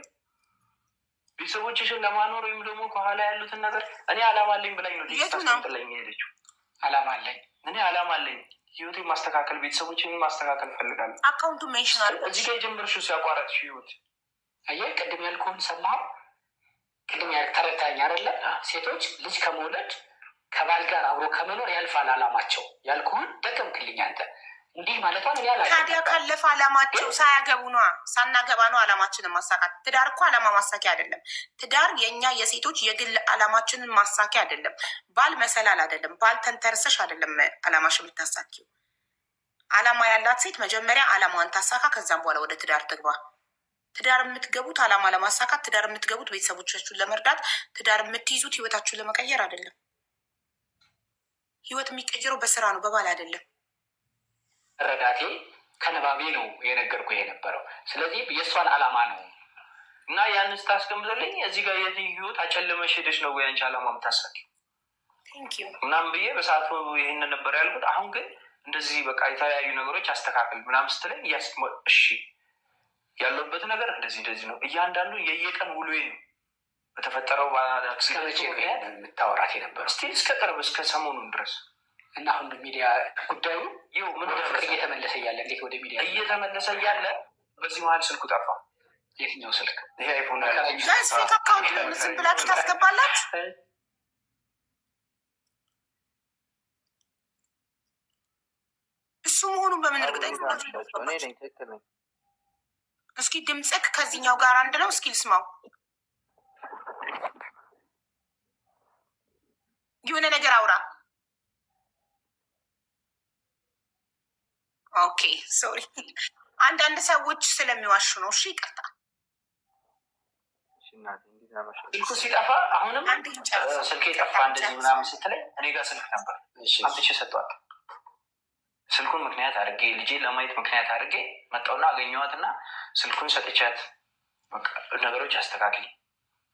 ቤተሰቦችሽን ለማኖር ወይም ደግሞ ከኋላ ያሉትን ነገር እኔ አላማ አለኝ ብላኝ ነው ታስቀምጥለኝ የሄደችው። አላማ አለኝ እኔ አላማ አለኝ። ህይወቴን ማስተካከል ቤተሰቦችን ማስተካከል ፈልጋለሁ። አካውንቱ ሜንሽናል እዚህ ጋር የጀመርሽው ሲያቋረጥሽ ህይወት አየህ። ቅድም ያልኩህን ሰማኸው? ቅድም ተረዳኝ አይደለ? ሴቶች ልጅ ከመውለድ ከባል ጋር አብሮ ከመኖር ያልፋል አላማቸው ያልኩህን ደገምክልኝ አንተ። እንዲህ ማለቷን ታዲያ ካለፈ አላማቸው ሳያገቡ ነዋ። ሳናገባ ነው አላማችንን ማሳካት። ትዳር እኮ አላማ ማሳኪያ አይደለም። ትዳር የእኛ የሴቶች የግል አላማችንን ማሳኪያ አይደለም። ባል መሰላል አይደለም። ባል ተንተርሰሽ አይደለም አላማሽ የምታሳኪው። አላማ ያላት ሴት መጀመሪያ አላማዋን ታሳካ፣ ከዛም በኋላ ወደ ትዳር ትግባ። ትዳር የምትገቡት አላማ ለማሳካት፣ ትዳር የምትገቡት ቤተሰቦቻችሁን ለመርዳት፣ ትዳር የምትይዙት ህይወታችሁን ለመቀየር አይደለም። ህይወት የሚቀየረው በስራ ነው፣ በባል አይደለም። ረዳቴ ከንባቤ ነው የነገርኩህ የነበረው። ስለዚህ የእሷን ዓላማ ነው እና ያን ስታስቀምጥልኝ እዚህ ጋር የዚህ ህይወት አጨለመሽ ሄደሽ ነው ወይ አንቺ ዓላማ የምታሳኪው ምናምን ብዬ በሰዓቱ ይህንን ነበር ያልኩት። አሁን ግን እንደዚህ በቃ የተለያዩ ነገሮች አስተካክል ምናምን ስትለኝ እሺ ያለበት ነገር እንደዚህ ነው። እያንዳንዱ የየቀን ውሎዬ ነው በተፈጠረው የምታወራት የነበረው ስቲል እስከ ቅርብ እስከ ሰሞኑን ድረስ እና አሁን ሚዲያ ጉዳዩ ምን እየተመለሰ እያለ እንዴት ወደ ሚዲያ እየተመለሰ እያለ በዚህ መሀል ስልኩ ጠፋ። የትኛው ስልክ? ይሄ አይፎን ፌክ አካውንት ዝም ብላችሁ ታስገባላችሁ። እሱ መሆኑን በምን እርግጠኛ ናችሁ? እስኪ ድምፅክ ከዚህኛው ጋር አንድ ነው። እስኪ ልስማው። የሆነ ነገር አውራ። ኦኬ ሶሪ። አንዳንድ ሰዎች ስለሚዋሹ ነው። እሺ ይቅርታ። ስልኩ ሲጠፋ አሁንም ስልክ የጠፋ እንደዚህ ምናምን ስትለኝ እኔ ጋር ስልክ ነበር አምጥቼ ሰጧት። ስልኩን ምክንያት አድርጌ ልጄን ለማየት ምክንያት አድርጌ መጣውና አገኘኋት እና ስልኩን ሰጥቻት ነገሮች አስተካክል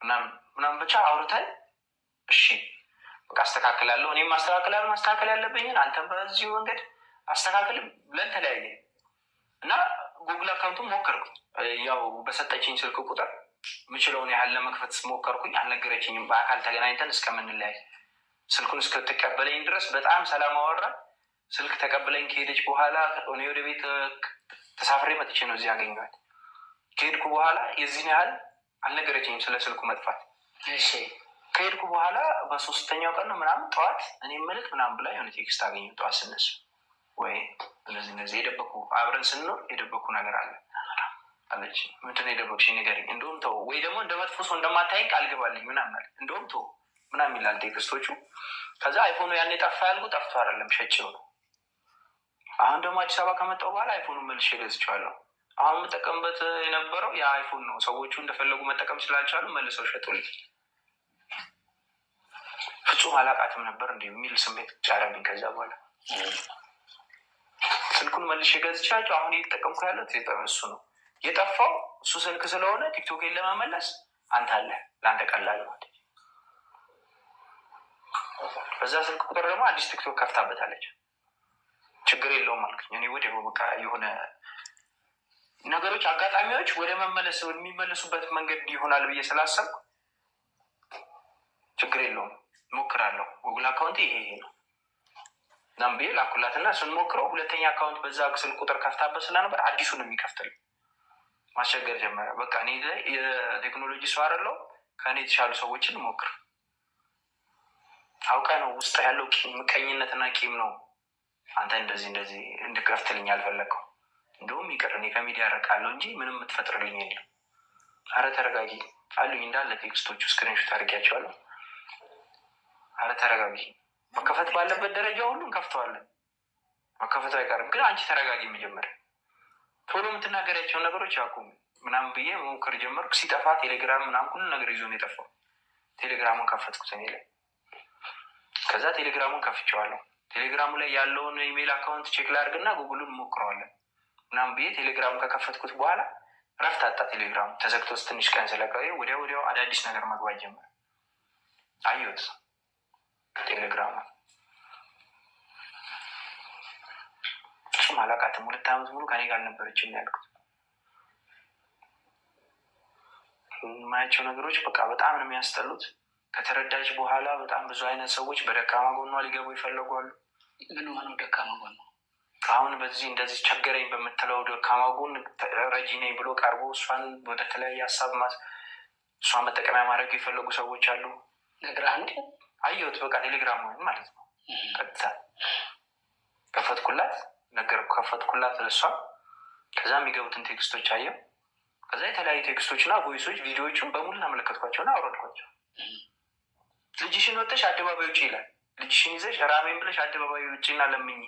ምናምን ብቻ አውርተን እሺ በቃ አስተካክላለሁ፣ እኔም አስተካክላለሁ፣ ማስተካከል ያለብኝን አንተም በዚሁ መንገድ አስተካክል ብለን ተለያየ እና ጉግል አካውንቱን ሞከርኩኝ። ያው በሰጠችኝ ስልክ ቁጥር የምችለውን ያህል ለመክፈት ሞከርኩኝ። አልነገረችኝም። በአካል ተገናኝተን እስከምንለያይ ስልኩን እስክትቀበለኝ ድረስ በጣም ሰላም አወራን። ስልክ ተቀብለኝ ከሄደች በኋላ እኔ ወደ ቤት ተሳፍሬ መጥቼ ነው እዚህ ያገኘኋት። ከሄድኩ በኋላ የዚህን ያህል አልነገረችኝም ስለ ስልኩ መጥፋት። እሺ ከሄድኩ በኋላ በሶስተኛው ቀን ነው ምናምን ጠዋት እኔ መልክ ምናምን ብላ የሆነ ቴክስት አገኘሁ። ጠዋት ስነሱ ወይ እነዚህ የደበኩ አብረን ስንኖር የደበኩ ነገር አለ አለች። ምንድን ነው የደበቅሽ ንገሪኝ፣ እንደውም ተው ወይ ደግሞ እንደ መጥፎ ሰው እንደማታይኝ ቃል ግባልኝ ምናምን አለ። እንደውም ተው ምናምን ይላል ቴክስቶቹ። ከዛ አይፎኑ ያኔ ጠፋ ያልኩ ጠፍቶ አይደለም ሸጬው ነው። አሁን ደግሞ አዲስ አበባ ከመጣሁ በኋላ አይፎኑ መልሼ ገዝቼዋለሁ። አሁን የምጠቀምበት የነበረው የአይፎን ነው። ሰዎቹ እንደፈለጉ መጠቀም ስላልቻሉ መልሰው ሸጡልኝ። ፍጹም አላቃትም ነበር እንዲ የሚል ስሜት ጫረብኝ። ከዛ በኋላ ስልኩን መልሼ ገዝቻቸው አሁን እየተጠቀምኩ ያለው እሱ ነው። የጠፋው እሱ ስልክ ስለሆነ ቲክቶክን ለመመለስ አንተ አለ ለአንተ ቀላል ነው። በዛ ስልክ ቁጥር ደግሞ አዲስ ቲክቶክ ከፍታበታለች። ችግር የለውም አልኩኝ እኔ ወዲያው በቃ የሆነ ነገሮች አጋጣሚዎች ወደ መመለስ የሚመለሱበት መንገድ ይሆናል ብዬ ስላሰብኩ ችግር የለውም ሞክራለሁ። ጉግል አካውንት ይሄ ነው ናም ብዬ ላኩላትና ስንሞክረው ሁለተኛ አካውንት በዛ ስልክ ቁጥር ከፍታበት ስለነበር አዲሱን የሚከፍትል ማስቸገር ጀመረ። በቃ እኔ የቴክኖሎጂ ሰው አይደለሁ፣ ከእኔ የተሻሉ ሰዎችን ሞክር። አውቀ ነው ውስጥ ያለው ምቀኝነትና ቂም ነው አንተ እንደዚህ እንድከፍትልኝ አልፈለግከው። እንደውም ይቅር እኔ ከሚዲያ ያረቃለሁ እንጂ ምንም የምትፈጥርልኝ የለም። አረ ተረጋጊ አሉኝ እንዳለ ቴክስቶቹ ስክሪንሾት አድርጊያቸዋለሁ። አረ ተረጋጊ፣ መከፈት ባለበት ደረጃ ሁሉ እንከፍተዋለን፣ መከፈቱ አይቀርም። ግን አንቺ ተረጋጊ፣ መጀመሪያ ቶሎ የምትናገሪያቸውን ነገሮች አቁም ምናምን ብዬ መሞከር ጀመርኩ። ሲጠፋ ቴሌግራም ምናምን ሁሉ ነገር ይዞ ነው የጠፋው። ቴሌግራሙን ከፈትኩት እኔ ላይ። ከዛ ቴሌግራሙን ከፍቼዋለሁ። ቴሌግራሙ ላይ ያለውን ኢሜይል አካውንት ቼክ ላድርግና ጉግሉን ሞክረዋለን ምናምን ብዬ ቴሌግራሙ ከከፈትኩት በኋላ ረፍት አጣ። ቴሌግራሙ ተዘግቶ ትንሽ ቀን ስለቀየ ወዲያው አዳዲስ ነገር መግባት ጀመረ። አየሁት ቴሌግራሙ እሱም አላውቃትም። 2 ዓመት ሙሉ ከኔ ጋር ነበረችኝ ያልኩት። የማያቸው ነገሮች በቃ በጣም ነው የሚያስጠሉት። ከተረዳች በኋላ በጣም ብዙ አይነት ሰዎች በደካማ ጎኗ ሊገቡ ይፈለጓሉ። ምን ሆነው ደካማ ጎኗ? አሁን በዚህ እንደዚህ ቸገረኝ በምትለው ደካማ ጎን ረጂ ነኝ ብሎ ቀርቦ እሷን ወደ ተለያየ ሀሳብ እሷን መጠቀሚያ ማድረግ የፈለጉ ሰዎች አሉ። ነግረህ አየሁት። በቃ ቴሌግራም ማለት ነው። ቀጥታ ከፈትኩላት ለእሷ። ከዛ የሚገቡትን ቴክስቶች አየው። ከዛ የተለያዩ ቴክስቶችና ቮይሶች ቪዲዮዎቹን በሙሉ ተመለከትኳቸውና አውረድኳቸው። ልጅሽን ወጥተሽ አደባባይ ውጭ ይላል። ልጅሽን ይዘሽ ራሜን ብለሽ አደባባይ ውጭና ለምኝ።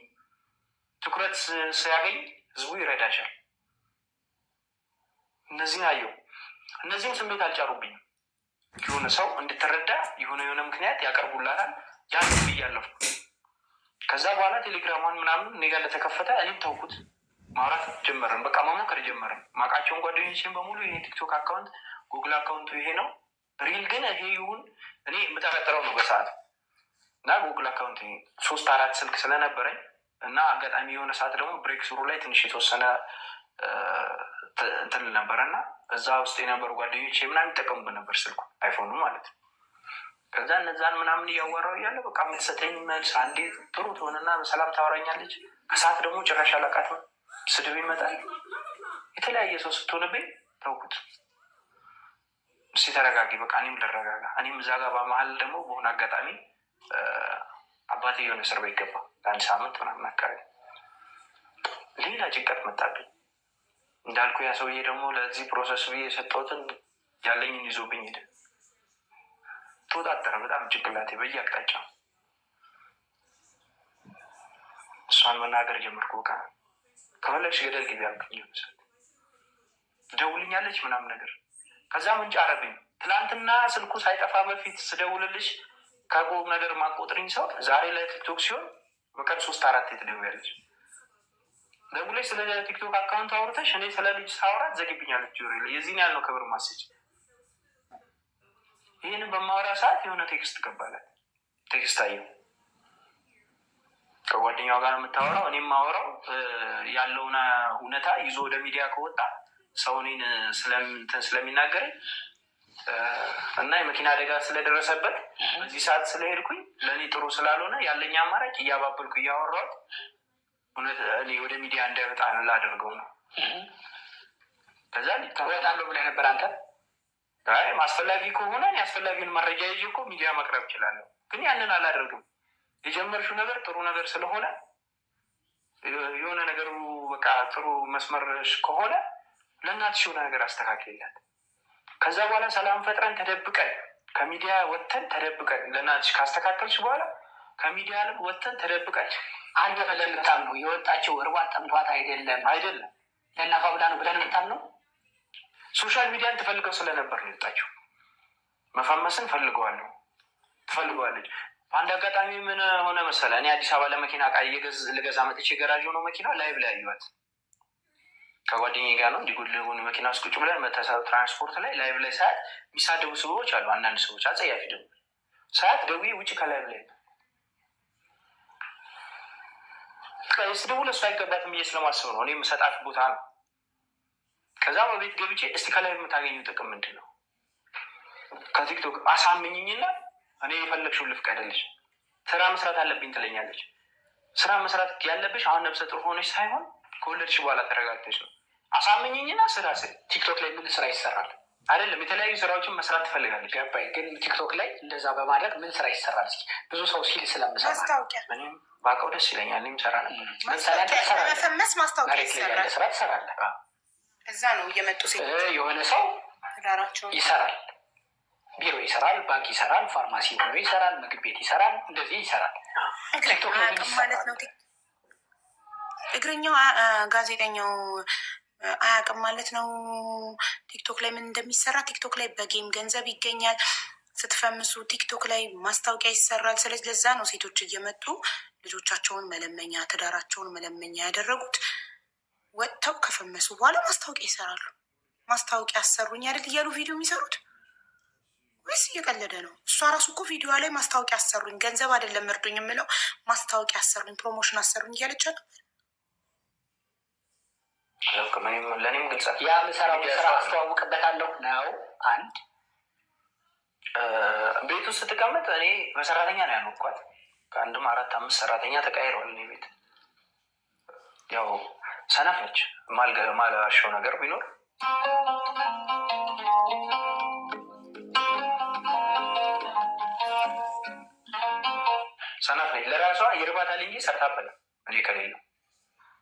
ትኩረት ሲያገኝ ህዝቡ ይረዳሻል። እነዚህን አየው። እነዚህም ስሜት አልጫሩብኝም። የሆነ ሰው እንድትረዳ የሆነ ምክንያት ያቀርቡላታል። ያን ብያለሁ። ከዛ በኋላ ቴሌግራሟን ምናምን እኔ ጋር እንደተከፈተ እኔም ተውኩት። ማውራት ጀመርን። በቃ መሞከር ጀመርን። ማውቃቸውን ጓደኞችን በሙሉ ይሄ ቲክቶክ አካውንት ጉግል አካውንቱ ይሄ ነው፣ ሪል ግን ይሄ ይሁን እኔ የምጠረጥረው ነው በሰዓት እና ጉግል አካውንት 3-4 ስልክ ስለነበረኝ እና አጋጣሚ የሆነ ሰዓት ደግሞ ብሬክ ስሩ ላይ ትንሽ የተወሰነ እንትን ነበረ እና እዛ ውስጥ የነበሩ ጓደኞች ምናምን ይጠቀሙበት ነበር ስልኩ አይፎኑ ማለት ነው። ከዛ እነዛን ምናምን እያወራው እያለ በቃ የምትሰጠኝ መልስ አንዴ ጥሩ ትሆንና በሰላም ታወራኛለች። ከሰዓት ደግሞ ጭራሽ አላውቃትም፣ ስድብ ይመጣል። የተለያየ ሰው ስትሆንብኝ ተውኩት። እስኪ ተረጋጊ፣ በቃ እኔም ልረጋጋ። እኔም እዛ ጋር በመሀል ደግሞ በሆነ አጋጣሚ አባቴ የሆነ እስር ቤት ገባ ለአንድ ሳምንት ምናምን አካባቢ። ሌላ ጭንቀት መጣብኝ። እንዳልኩ ያ ሰውዬ ደግሞ ለዚህ ፕሮሰስ ብዬ የሰጠሁትን ያለኝን ይዞብኝ ሄደ። ተወጣጠረ በጣም ጭንቅላቴ በየአቅጣጫ። እሷን መናገር ጀመርኩ። በቃ ከፈለግሽ ገደል ግቢ አልኩኝ። ትደውልኛለች ምናምን ነገር። ከዛ ምንጭ አረብኝ። ትናንትና ስልኩ ሳይጠፋ በፊት ስደውልልሽ ከቁም ነገር ማቆጥርኝ ሰው ዛሬ ላይ ቲክቶክ ሲሆን በቀን 3-4 ትደውያለች። ደውለሽ ስለ ቲክቶክ አካውንት አውርተሽ እኔ ስለ ልጅ ሳውራት ዘግብኛለች። ጆሮ የዚህን ያህል ነው ክብር ማስች። ይህንን በማወራ ሰዓት የሆነ ቴክስት ገባላት። ቴክስት አየሁ። ከጓደኛዋ ጋር ነው የምታወራው። እኔም ማወራው ያለውን እውነታ ይዞ ወደ ሚዲያ ከወጣ ሰው እኔን ስለሚናገረኝ እና የመኪና አደጋ ስለደረሰበት በዚህ ሰዓት ስለሄድኩኝ ለእኔ ጥሩ ስላልሆነ ያለኝ አማራጭ እያባበልኩ እያወራሁት እውነት እኔ ወደ ሚዲያ እንዳይወጣ ላደርገው ነው። ከዛ እወጣለሁ ብለህ ነበር አንተ? አይ አስፈላጊ ከሆነ አስፈላጊውን መረጃ ይዤ እኮ ሚዲያ መቅረብ እችላለሁ፣ ግን ያንን አላደርግም። የጀመርሽው ነገር ጥሩ ነገር ስለሆነ የሆነ ነገሩ በቃ ጥሩ መስመርሽ ከሆነ ለእናትሽ የሆነ ነገር አስተካክልላት። ከዛ በኋላ ሰላም ፈጥረን ተደብቀን ከሚዲያ ወጥተን ተደብቀን ለእናትሽ ካስተካከልሽ በኋላ ከሚዲያ ወጥተን ተደብቀን አንድ ብለን የምታምነው የወጣቸው እርቧት ጠምቷት አይደለም ለእናቷ ብላ ነው ብለን የምታምነው። ሶሻል ሚዲያን ትፈልገው ስለነበር ነው የወጣቸው። መፈመስን ትፈልገዋለች። በአንድ አጋጣሚ ምን ሆነ መሰለ፣ እኔ አዲስ አበባ ለመኪና እቃ ልገዛ መጥቼ ገራዥ ሆነው መኪና ላይቭ ላይ አየኋት። ከጓደኛዬ ጋር ነው እንዲጎልሆን መኪና ውስጥ ቁጭ ብለን መተሳብ ትራንስፖርት ላይ ላይቭ ላይ ሰዓት የሚሳደቡ ሰዎች አሉ። አንዳንድ ሰዎች አጸያፊ ደግሞ ሰዓት ደውዬ ውጭ ከላይቭ ላይ ስደውል እሱ አይገባትም ብዬ ስለማስብ ነው እኔ የምሰጣት ቦታ ነው። ከዛ በቤት ገብቼ እስቲ ከላይ የምታገኘው ጥቅም ምንድን ነው? ከቲክቶክ አሳምኝኝና እኔ የፈለግሽውን ልፍቀድልሽ፣ ስራ መስራት አለብኝ ትለኛለች። ስራ መስራት ያለብሽ አሁን ነብሰ ጡር ሆነች ሳይሆን ከወለድሽ በኋላ ተረጋግተሽ ነው። አሳምኝኝና ስራ ስል ቲክቶክ ላይ ምን ስራ ይሰራል? አይደለም የተለያዩ ስራዎችን መስራት ትፈልጋለች። ገባኝ። ግን ቲክቶክ ላይ እንደዛ በማድረግ ምን ስራ ይሰራል? እስኪ ብዙ ሰው ሲል ስለምሰማ እኔም ባውቀው ደስ ይለኛል። እኔም ሰራ ነበር። መፈመስ ማስታወቂያ ይሰራል። ስራ ትሰራለህ። እዛ ነው እየመጡ የሆነ ሰው ይሰራል፣ ቢሮ ይሰራል፣ ባንክ ይሰራል፣ ፋርማሲ ሆኖ ይሰራል፣ ምግብ ቤት ይሰራል፣ እንደዚህ ይሰራል። ቲክቶክ ማለት ነው። እግረኛው ጋዜጠኛው አያውቅም ማለት ነው። ቲክቶክ ላይ ምን እንደሚሰራ ቲክቶክ ላይ በጌም ገንዘብ ይገኛል። ስትፈምሱ ቲክቶክ ላይ ማስታወቂያ ይሰራል። ስለዚህ ለዛ ነው ሴቶች እየመጡ ልጆቻቸውን መለመኛ፣ ትዳራቸውን መለመኛ ያደረጉት። ወጥተው ከፈመሱ በኋላ ማስታወቂያ ይሰራሉ። ማስታወቂያ አሰሩኝ አይደል እያሉ ቪዲዮ የሚሰሩት ወይስ እየቀለደ ነው? እሷ ራሱ እኮ ቪዲዮ ላይ ማስታወቂያ አሰሩኝ፣ ገንዘብ አይደለም እርዱኝ የምለው ማስታወቂያ አሰሩኝ፣ ፕሮሞሽን አሰሩኝ እያለች ነበር። ለእኔም ግልጽ ያ ምሰራው ስራ አስተዋውቅበታለሁ ነው። አንድ ቤት ውስጥ ስትቀመጥ እኔ በሰራተኛ ነው ያኖርኳት። ከአንድም 4-5 ሰራተኛ ተቀይረዋል። እኔ ቤት ያው ሰነፍ ነች። ማለዋሸው ነገር ቢኖር ሰነፍ ነች። ለራሷ ይርባታል እንጂ ሰርታበላ እኔ ከሌለው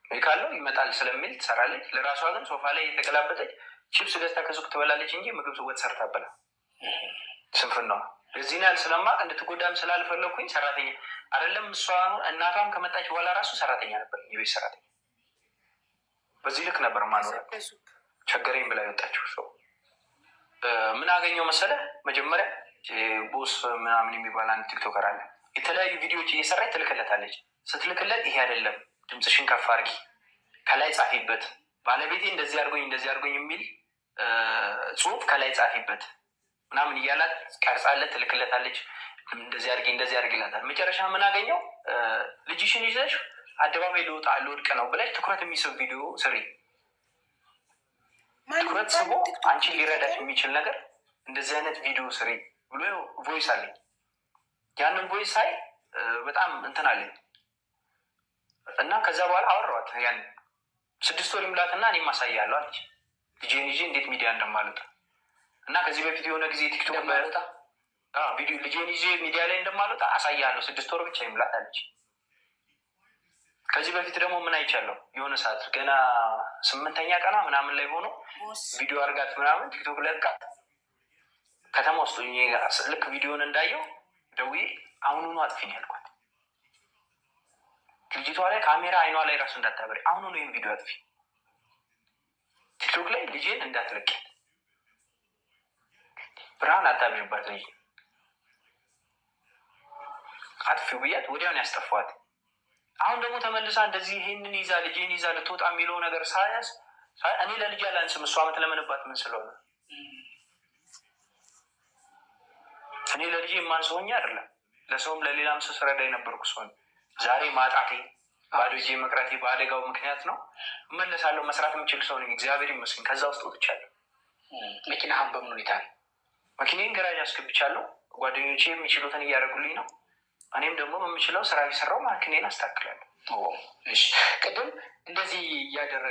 እኔ ካለው ይመጣል ስለሚል ትሰራለች። ለራሷ ግን ሶፋ ላይ የተገላበጠች ቺፕስ ገዝታ ከሱቅ ትበላለች እንጂ ምግብ ወጥ ሰርታበላ። ስንፍናዋ እዚህ ያህል ስለማቅ እንድትጎዳም ስላልፈለኩኝ ሰራተኛ አይደለም እሷ። እናቷም ከመጣች በኋላ ራሱ ሰራተኛ ነበር፣ የቤት ሰራተኛ። በዚህ ልክ ነበር ማኖር። ቸገረኝ ብላ የወጣችው ሰው ምን አገኘው መሰለህ? መጀመሪያ ቦስ ምናምን የሚባል አንድ ቲክቶከር አለ። የተለያዩ ቪዲዮዎች እየሰራች ትልክለታለች። ስትልክለት ይሄ አይደለም ድምፅሽን ከፍ አድርጊ፣ ከላይ ጻፊበት። ባለቤቴ እንደዚህ አድርጎኝ የሚል ጽሁፍ ከላይ ጻፊበት ምናምን እያላት ቀርጻለት ትልክለታለች። እንደዚህ አድርጊ ይላታል። መጨረሻ ምን አገኘው? ልጅሽን ይዘሽ አደባባይ ልወድቅ ነው ብለሽ ትኩረት የሚስብ ቪዲዮ ስሪ። ትኩረት ስቦ አንቺን ሊረዳሽ የሚችል ነገር እንደዚህ አይነት ቪዲዮ ስሪ ብሎ ቮይስ አለኝ። ያንን ቮይስ ሳይ በጣም እንትን አለኝ እና ከዛ በኋላ አወራኋት። ያን 6 ወር ይምላትና እኔም አሳያለሁ አለች። ልጄን ይዤ እንዴት ሚዲያ እንደማልወጣ እና ከዚህ በፊት የሆነ ጊዜ ቲክቶክ ቪዲዮ ልጄን ይዤ ሚዲያ ላይ እንደማልወጣ አሳያለሁ 6 ወር ብቻ ይምላት አለች። ከዚህ በፊት ደግሞ ምን አይቻለሁ? የሆነ ሰዓት ገና 8ኛ ቀና ምናምን ላይ ሆኖ ቪዲዮ አድርጋት ምናምን ቲክቶክ ላይ ቃት ከተማ ውስጥ ልክ ቪዲዮን እንዳየው ደውዬ አሁኑኑ አጥፊኝ ያልኳት። ልጅቷ ላይ ካሜራ አይኗ ላይ ራሱ እንዳታበሪ፣ አሁኑኑ ይህን ቪዲዮ አጥፊ፣ ቲክቶክ ላይ ልጄን እንዳትለቅ፣ ብርሃን አታብዥባት፣ ልጅ አጥፊው ብያት ወዲያውን ያስጠፋት። አሁን ደግሞ ተመልሳ እንደዚህ ይሄንን ይዛ ልጄን ይዛ ልትወጣ የሚለው ነገር ሳያስ እኔ ለልጅ አላንስም። እሷ የምትለምንባት ምን ስለሆነ እኔ ለልጄ የማንሰውኝ አይደለም። ለሰውም ለሌላም ሰው ስረዳ የነበርኩ ሰሆን ዛሬ ማጣቴ ባዶ እጄ መቅረቴ በአደጋው ምክንያት ነው። እመለሳለሁ። መስራት የምችል ሰው ነኝ፣ እግዚአብሔር ይመስገን። ከዛ ውስጥ ወጥቻለሁ። መኪናህን በምን ሁኔታ ነው? መኪናዬን ገራጅ አስገብቻለሁ። ጓደኞቼ የሚችሉትን እያደረጉልኝ ነው። እኔም ደግሞ በምችለው ስራ እየሰራሁ መኪናዬን አስተካክላለሁ። እሺ፣ ቅድም እንደዚህ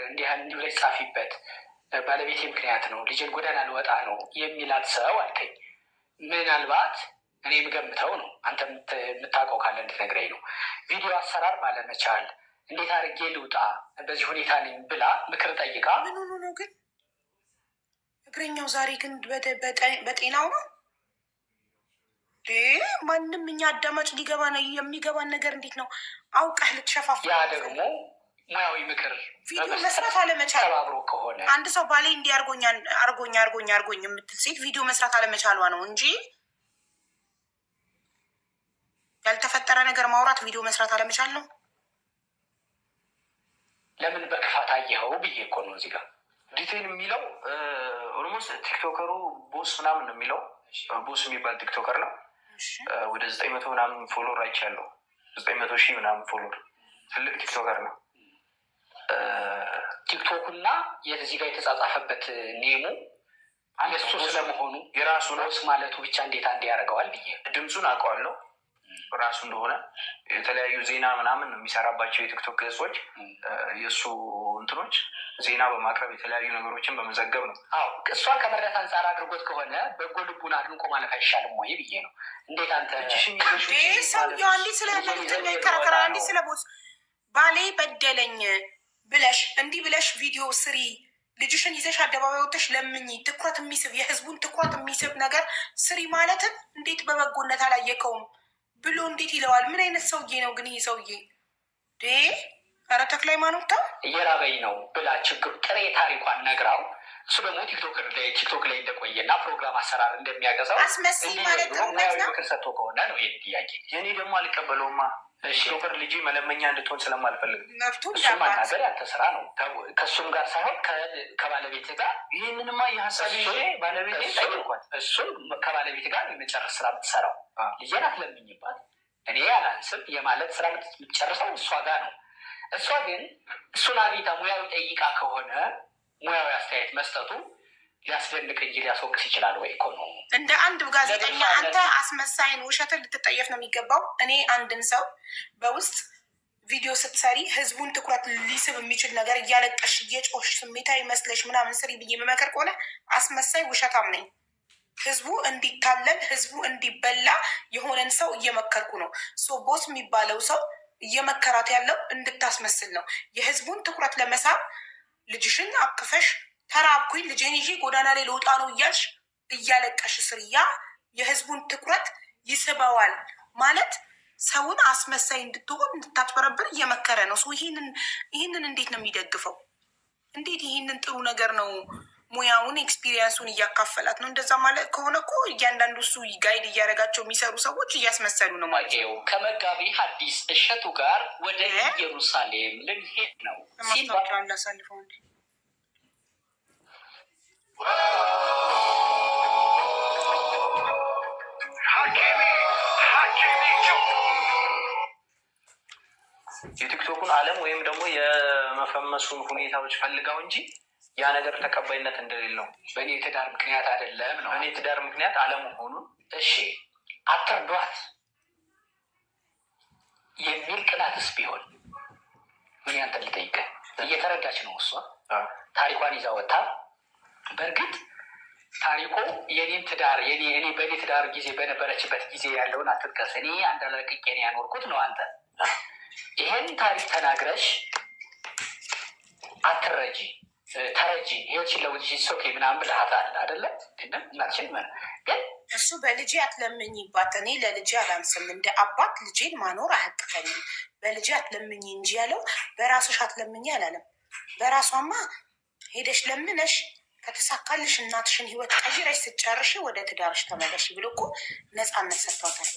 እንዲህ ላይ ጻፊበት ባለቤቴ ምክንያት ነው ልጄን ጎዳና ልወጣ ነው የሚላት ሰው አልከኝ። ምናልባት እኔ የምገምተው ነው፣ አንተ የምታውቀው ካለ እንድትነግረኝ ነው። ቪዲዮ አሰራር ባለመቻል እንዴት አድርጌ ልውጣ በዚህ ሁኔታ ነኝ ብላ ምክር ጠይቃ ምን ሆኖ ነው ግን እግረኛው ዛሬ ግን በጤናው ነው? ማንም እኛ አዳማጭ ሊገባ ነው የሚገባን ነገር እንዴት ነው አውቀህ ልትሸፋፍ? ያ ደግሞ ሙያዊ ምክር ቪዲዮ መስራት አለመቻል ተባብሮ ከሆነ አንድ ሰው ባሌ እንዲህ አርጎኝ የምትል ሴት ቪዲዮ መስራት አለመቻሏ ነው እንጂ ያልተፈጠረ ነገር ማውራት ቪዲዮ መስራት አለመቻል ነው። ለምን በክፋት አየኸው ብዬ እኮ ነው። እዚህ ጋር ዲቴይል የሚለው ኦልሞስት ቲክቶከሩ ቦስ ምናምን ነው የሚለው። ቦስ የሚባል ቲክቶከር ነው። ወደ 900 ምናምን ፎሎወር አይቻለሁ። 900 ሺህ ምናምን ፎሎወር፣ ትልቅ ቲክቶከር ነው። ቲክቶኩና የዚህ ጋር የተጻጻፈበት ኔሙ የእሱ ስለመሆኑ የራሱ ነው ማለቱ ብቻ እንዴት አንድ ያደርገዋል ብዬ ድምፁን አውቀዋለሁ ራሱ እንደሆነ። የተለያዩ ዜና ምናምን የሚሰራባቸው የቲክቶክ ገጾች የእሱ እንትኖች ዜና በማቅረብ የተለያዩ ነገሮችን በመዘገብ ነው። አዎ እሷን ከመረዳት አንጻር አድርጎት ከሆነ በጎ ልቡን አድንቆ ማለፍ አይሻልም ወይ ብዬ ነው። እንዴት አንተ ሰውየው እንዲህ ስለለልተኛ ይከራከራል። እንዲህ ስለ ቦስ ባሌ በደለኝ ብለሽ እንዲህ ብለሽ ቪዲዮ ስሪ፣ ልጅሽን ይዘሽ አደባባይ ወጥተሽ ለምኝ፣ ትኩረት የሚስብ የህዝቡን ትኩረት የሚስብ ነገር ስሪ ማለትን እንዴት በበጎነት አላየከውም ብሎ እንዴት ይለዋል? ምን አይነት ሰውዬ ነው ግን ይህ ሰውዬ? ኧረ ተክለ ሃይማኖት እየራበኝ ነው ብላ ችግሩ ጥሬ ታሪኳን ነግራው እሱ ደግሞ ቲክቶክ ላይ እንደቆየ እና ፕሮግራም አሰራር እንደሚያገዛው አስመስል ማለት ነው። ምክር ሰጥቶ ከሆነ ነው ይህ ጥያቄ። የኔ ደግሞ አልቀበለውማ። ቲክቶከር ልጅ መለመኛ እንድትሆን ስለማልፈልግ እሱም ማናገር ያንተ ስራ ነው። ከእሱም ጋር ሳይሆን ከባለቤት ጋር ይህንንማ የሀሳብ ባለቤት ጠይቋት። እሱም ከባለቤት ጋር የመጨረስ ስራ የምትሰራው ልጄን አትለምኝባት እኔ አላንስም የማለት ስራ የምትጨርሰው እሷ ጋር ነው። እሷ ግን እሱን አግኝታ ሙያዊ ጠይቃ ከሆነ ሙያዊ አስተያየት መስጠቱ ሊያስደንቅ እንጂ ሊያስወቅስ ይችላል ወይ እኮ ነው። እንደ አንድ ጋዜጠኛ አንተ አስመሳይን ውሸትን ልትጠየፍ ነው የሚገባው። እኔ አንድን ሰው በውስጥ ቪዲዮ ስትሰሪ ህዝቡን ትኩረት ሊስብ የሚችል ነገር እያለቀሽ እየጮሽ ስሜታዊ መስለሽ ምናምን ስሪ ብዬ የምመክር ከሆነ አስመሳይ ውሸታም ነኝ። ህዝቡ እንዲታለል ህዝቡ እንዲበላ የሆነን ሰው እየመከርኩ ነው። ቦስ የሚባለው ሰው እየመከራት ያለው እንድታስመስል ነው። የህዝቡን ትኩረት ለመሳብ ልጅሽን አቅፈሽ ተራብኩኝ ልጄን ይዤ ጎዳና ላይ ልወጣ ነው እያልሽ እያለቀሽ ስርያ የህዝቡን ትኩረት ይስበዋል ማለት ሰውን አስመሳይ እንድትሆን እንድታጭበረብር እየመከረ ነው። ይህንን እንዴት ነው የሚደግፈው? እንዴት ይህንን ጥሩ ነገር ነው ሙያውን ኤክስፒሪየንሱን እያካፈላት ነው። እንደዛ ማለት ከሆነ እኮ እያንዳንዱ እሱ ጋይድ እያደረጋቸው የሚሰሩ ሰዎች እያስመሰሉ ነው ማለት ነው። ከመጋቢ ሐዲስ እሸቱ ጋር ወደ ኢየሩሳሌም ልንሄድ ነው ማስታወቂያ ላሳልፈው እንዴ የቲክቶኩን ዓለም ወይም ደግሞ የመፈመሱን ሁኔታዎች ፈልጋው እንጂ ያ ነገር ተቀባይነት እንደሌለው በእኔ ትዳር ምክንያት አይደለም ነው። በእኔ ትዳር ምክንያት አለመሆኑን እሺ አትርዷት የሚል ቅናትስ ቢሆን ምን ያንተ ልጠይቅህ? እየተረዳች ነው እሷ ታሪኳን ይዛ ወጣ። በእርግጥ ታሪኮ የኔን ትዳር እኔ በእኔ ትዳር ጊዜ በነበረችበት ጊዜ ያለውን አትጥቀስ። እኔ አንዳለቅቄ ነው ያኖርኩት ነው። አንተ ይሄን ታሪክ ተናግረሽ አትረጂ ተረጂ ህይወትሽን ለውጭ ሶኬ ምናምን ብልሃታል አደለ? እናትሽን ግን እሱ በልጄ አትለምኝባት። እኔ ለልጄ አላንስም። እንደ አባት ልጄን ማኖር አያቅተኝም። በልጄ አትለምኝ እንጂ ያለው በራስሽ አትለምኝ አላለም። በራሷማ ሄደሽ ለምነሽ ከተሳካልሽ እናትሽን ህይወት ቀይረሽ ስጨርሽ ወደ ትዳርሽ ተመለሽ ብሎ እኮ ነፃነት ሰጥቷታል።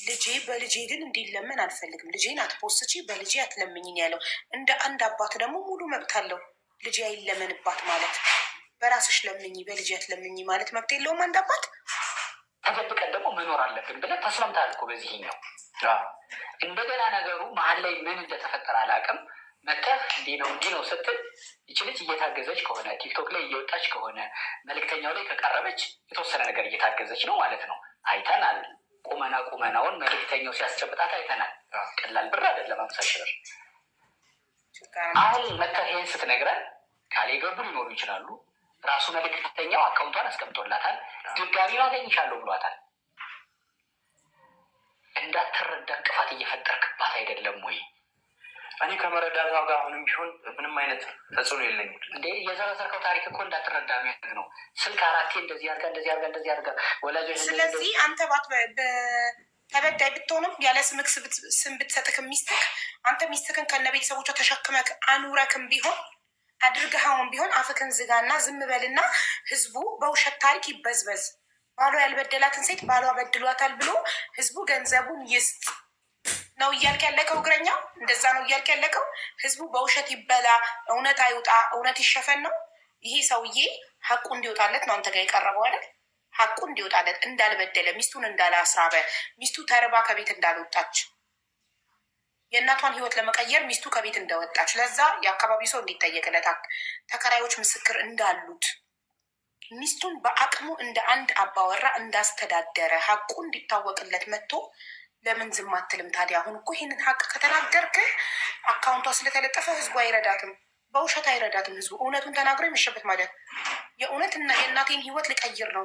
ልጄ በልጄ ግን እንዲለምን አልፈልግም። ልጄን አትፖስቺ፣ በልጄ አትለምኝኝ ያለው እንደ አንድ አባት ደግሞ ሙሉ መብት አለው። ልጄ አይለመንባት ማለት በራስሽ ለምኝ በልጄ አትለምኝ ማለት መብት የለውም አንድ አባት። ተደብቀን ደግሞ መኖር አለብን ብለን ተስማምተሃል እኮ በዚህኛው። እንደገና ነገሩ መሀል ላይ ምን እንደተፈጠረ አላውቅም። መተህ እንዲህ ነው ስትል ይች ልጅ እየታገዘች ከሆነ ቲክቶክ ላይ እየወጣች ከሆነ መልእክተኛው ላይ ከቀረበች የተወሰነ ነገር እየታገዘች ነው ማለት ነው። አይተናል። ቁመናውን መልእክተኛው ሲያስጨብጣት አይተናል። ቀላል ብር አይደለም 50 ሺህ ብር። አሁን መተህ ይህን ስትነግረን ካሌ ገቡ ሊኖሩ ይችላሉ። ራሱ መልእክተኛው አካውንቷን አስቀምጦላታል። ድጋሚ አገኝሻለሁ ብሏታል። እንዳትረዳ እንቅፋት እየፈጠርክባት አይደለም ወይ? እኔ ከመረዳቷ ጋር አሁንም ቢሆን ምንም አይነት ተጽዕኖ የለኝም። እንዴ የዘረዘርከው ታሪክ እኮ እንዳትረዳ የሚያደርግ ነው። ስልክ አራቴ እንደዚህ አድርጋ ወላጆች። ስለዚህ አንተ ተበዳይ ብትሆንም ያለ ስምክ ስም ብትሰጥክም ሚስትክ አንተ ሚስትክን ከነ ቤተሰቦቿ ተሸክመክ አኑረክም ቢሆን አድርገኸውን ቢሆን አፍክን ዝጋና ዝም በልና ህዝቡ በውሸት ታሪክ ይበዝበዝ። ባሏ ያልበደላትን ሴት ባሏ በድሏታል ብሎ ህዝቡ ገንዘቡን ይስጥ ነው እያልክ ያለቀው። እግረኛው እንደዛ ነው እያልክ ያለቀው። ህዝቡ በውሸት ይበላ፣ እውነት አይውጣ፣ እውነት ይሸፈን ነው። ይሄ ሰውዬ ሀቁ እንዲወጣለት ነው አንተ ጋር የቀረበው አይደል? ሀቁ እንዲወጣለት እንዳልበደለ፣ ሚስቱን እንዳላስራበ፣ ሚስቱ ተርባ ከቤት እንዳልወጣች፣ የእናቷን ህይወት ለመቀየር ሚስቱ ከቤት እንደወጣች፣ ለዛ የአካባቢ ሰው እንዲጠየቅለት፣ ተከራዮች ምስክር እንዳሉት፣ ሚስቱን በአቅሙ እንደ አንድ አባወራ እንዳስተዳደረ ሀቁ እንዲታወቅለት መጥቶ ለምን ዝም አትልም ታዲያ? አሁን እኮ ይህንን ሀቅ ከተናገርክ አካውንቷ ስለተለጠፈ ህዝቡ አይረዳትም፣ በውሸት አይረዳትም። ህዝቡ እውነቱን ተናግሮ የሚሸበት ማለት የእውነትና የእናቴን ህይወት ልቀይር ነው፣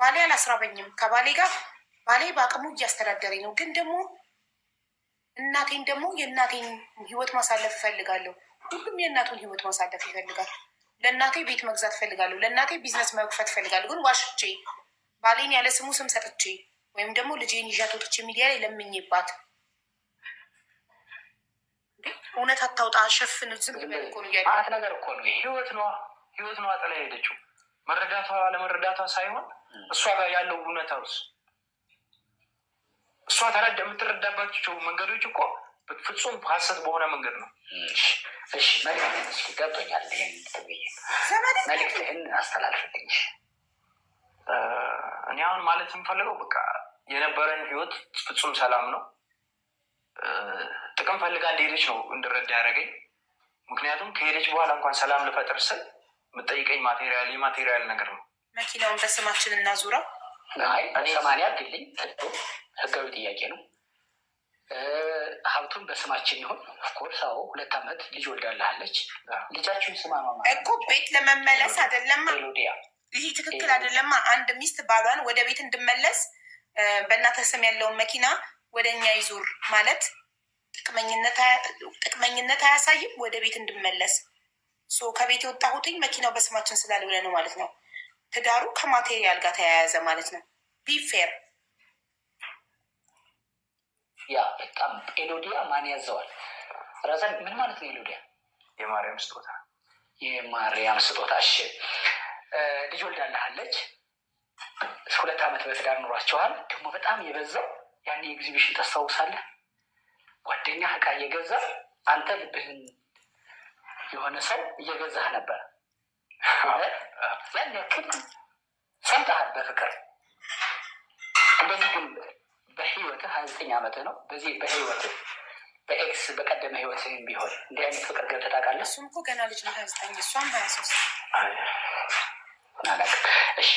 ባሌ አላስራበኝም፣ ከባሌ ጋር ባሌ በአቅሙ እያስተዳደረኝ ነው፣ ግን ደግሞ እናቴን ደግሞ የእናቴን ህይወት ማሳለፍ እፈልጋለሁ። ሁሉም የእናቱን ህይወት ማሳለፍ ይፈልጋል። ለእናቴ ቤት መግዛት እፈልጋለሁ፣ ለእናቴ ቢዝነስ መክፈት እፈልጋለሁ። ግን ዋሽቼ ባሌን ያለ ስሙ ስም ሰጥቼ ወይም ደግሞ ልጄን ይዣት ወጥቼ ሚዲያ ላይ ለምኝባት እውነት አታውጣ ሸፍን ዝም ብለን እኮ ነው ማለት ነገር እኮ ነው። ህይወት ነዋ ጥላ ሄደችው። መረዳቷ አለመረዳቷ ሳይሆን እሷ ጋር ያለው እውነታ ውስጥ እሷ የምትረዳባቸው መንገዶች እኮ ፍጹም ሀሰት በሆነ መንገድ ነው። እሺ ገብቶኛል። መልዕክትህን አስተላልፍልኝ። እኔ አሁን ማለት የምፈልገው በቃ የነበረን ህይወት ፍጹም ሰላም ነው። ጥቅም ፈልጋ እንደሄደች ነው እንድረዳ ያደረገኝ። ምክንያቱም ከሄደች በኋላ እንኳን ሰላም ልፈጥር ስል የምጠይቀኝ ማቴሪያል ነገር ነው። መኪናውን በስማችን እናዙረው። አይ 80 ግልኝ ህጋዊ ጥያቄ ነው። ሀብቱን በስማችን ይሁን። ኦፍኮርስ አዎ 2 ዓመት ልጅ ወልዳለች። ልጃችሁን ስማ እኮ ቤት ለመመለስ አይደለም። ይህ ትክክል አይደለማ። አንድ ሚስት ባሏን ወደ ቤት እንድመለስ በእናተ ስም ያለውን መኪና ወደ እኛ ይዙር ማለት ጥቅመኝነት አያሳይም። ወደ ቤት እንድመለስ ከቤት የወጣሁትኝ መኪናው በስማችን ስላልሆነ ነው ማለት ነው። ትዳሩ ከማቴሪያል ጋር ተያያዘ ማለት ነው። ቢፌር ያ በጣም ኤሎዲያ ማን ያዘዋል? ረዘን ምን ማለት ነው? ኤሎዲያ የማርያም ስጦታ። የማርያም ስጦታ። እሺ ልጅ ወልዳለች። 2 ዓመት በትዳር ኑሯቸዋል። ደግሞ በጣም የበዛው ያን ኤግዚቢሽን ታስታውሳለህ? ጓደኛ እቃ እየገዛ አንተ ልብህን የሆነ ሰው እየገዛህ ነበር። ያን ያክል ሰምተሃል በፍቅር እንደዚህ። ግን በህይወትህ 29 ዓመትህ ነው። በዚህ በህይወትህ በኤክስ በቀደመ ህይወትህም ቢሆን እንዲህ አይነት ፍቅር ገብተህ ታውቃለህ? እሱም እኮ ገና ልጅ ነው 29፣ እሷም 23። አላውቅም። እሺ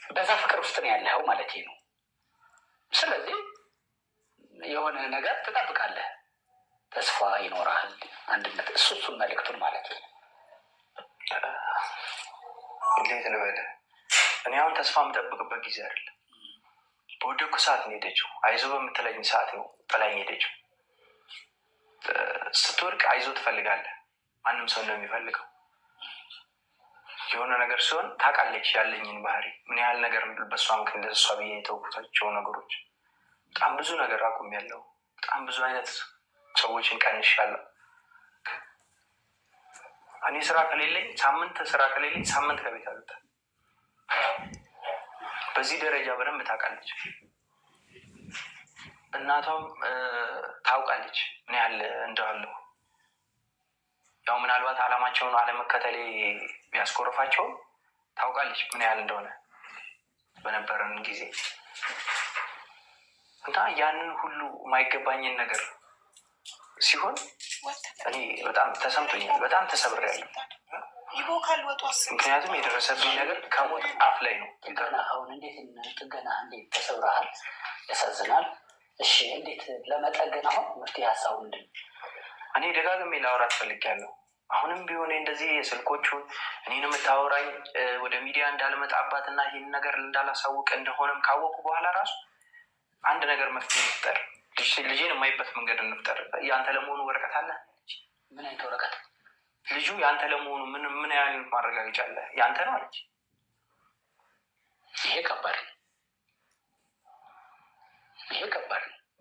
በዛ ፍቅር ውስጥ ነው ያለኸው ማለት ነው። ስለዚህ የሆነ ነገር ትጠብቃለህ፣ ተስፋ ይኖራል፣ አንድነት። እሱን መልዕክቱን ማለት ነው። እንዴት ልበልህ? እኔ አሁን ተስፋ የምጠብቅበት ጊዜ አይደለም። በወደኩ ሰዓት ነው ሄደችው። አይዞ በምትለኝ ሰዓት ነው ጥላኝ ሄደችው። ስትወድቅ አይዞ ትፈልጋለህ። ማንም ሰው እንደሚፈልገው የሆነ ነገር ሲሆን ታውቃለች ያለኝን ባህሪ፣ ምን ያህል ነገር በእሷ ምክንያት ለእሷ ብዬ የተወኩታቸው ነገሮች በጣም ብዙ ነገር አቁሜያለሁ። በጣም ብዙ አይነት ሰዎችን ቀንሻለሁ። እኔ ስራ ከሌለኝ ሳምንት ከቤት አልወጣም። በዚህ ደረጃ በደንብ ታውቃለች። እናቷም ታውቃለች ምን ያህል እንደዋለሁ። ያው ምናልባት አላማቸውን አለመከተሌ ቢያስኮርፋቸውም ታውቃለች ምን ያህል እንደሆነ በነበረን ጊዜ እና ያንን ሁሉ የማይገባኝን ነገር ሲሆን እኔ በጣም ተሰምቶኛል፣ በጣም ተሰብሬያለሁ። ምክንያቱም የደረሰብኝ ነገር ከሞት አፍ ላይ ነው። አሁን ጥገና እንዴት ተሰብረሃል? ያሳዝናል። እሺ እንዴት ለመጠገን አሁን መፍትሄ ሀሳቡ ምንድን ነው? እኔ ደጋግሜ ላወራት ፈልጊያለሁ። አሁንም ቢሆን እንደዚህ የስልኮቹን እኔን የምታወራኝ ወደ ሚዲያ እንዳልመጣባት እና ይህን ነገር እንዳላሳውቅ እንደሆነም ካወቁ በኋላ ራሱ አንድ ነገር መፍትሄ እንፍጠር፣ ልጄን የማይበት መንገድ እንፍጠር። የአንተ ለመሆኑ ወረቀት አለ? ምን አይነት ወረቀት? ልጁ የአንተ ለመሆኑ ምን ያህል ማረጋገጫ አለ? የአንተ ነው አለች። ይሄ ከባድ ነው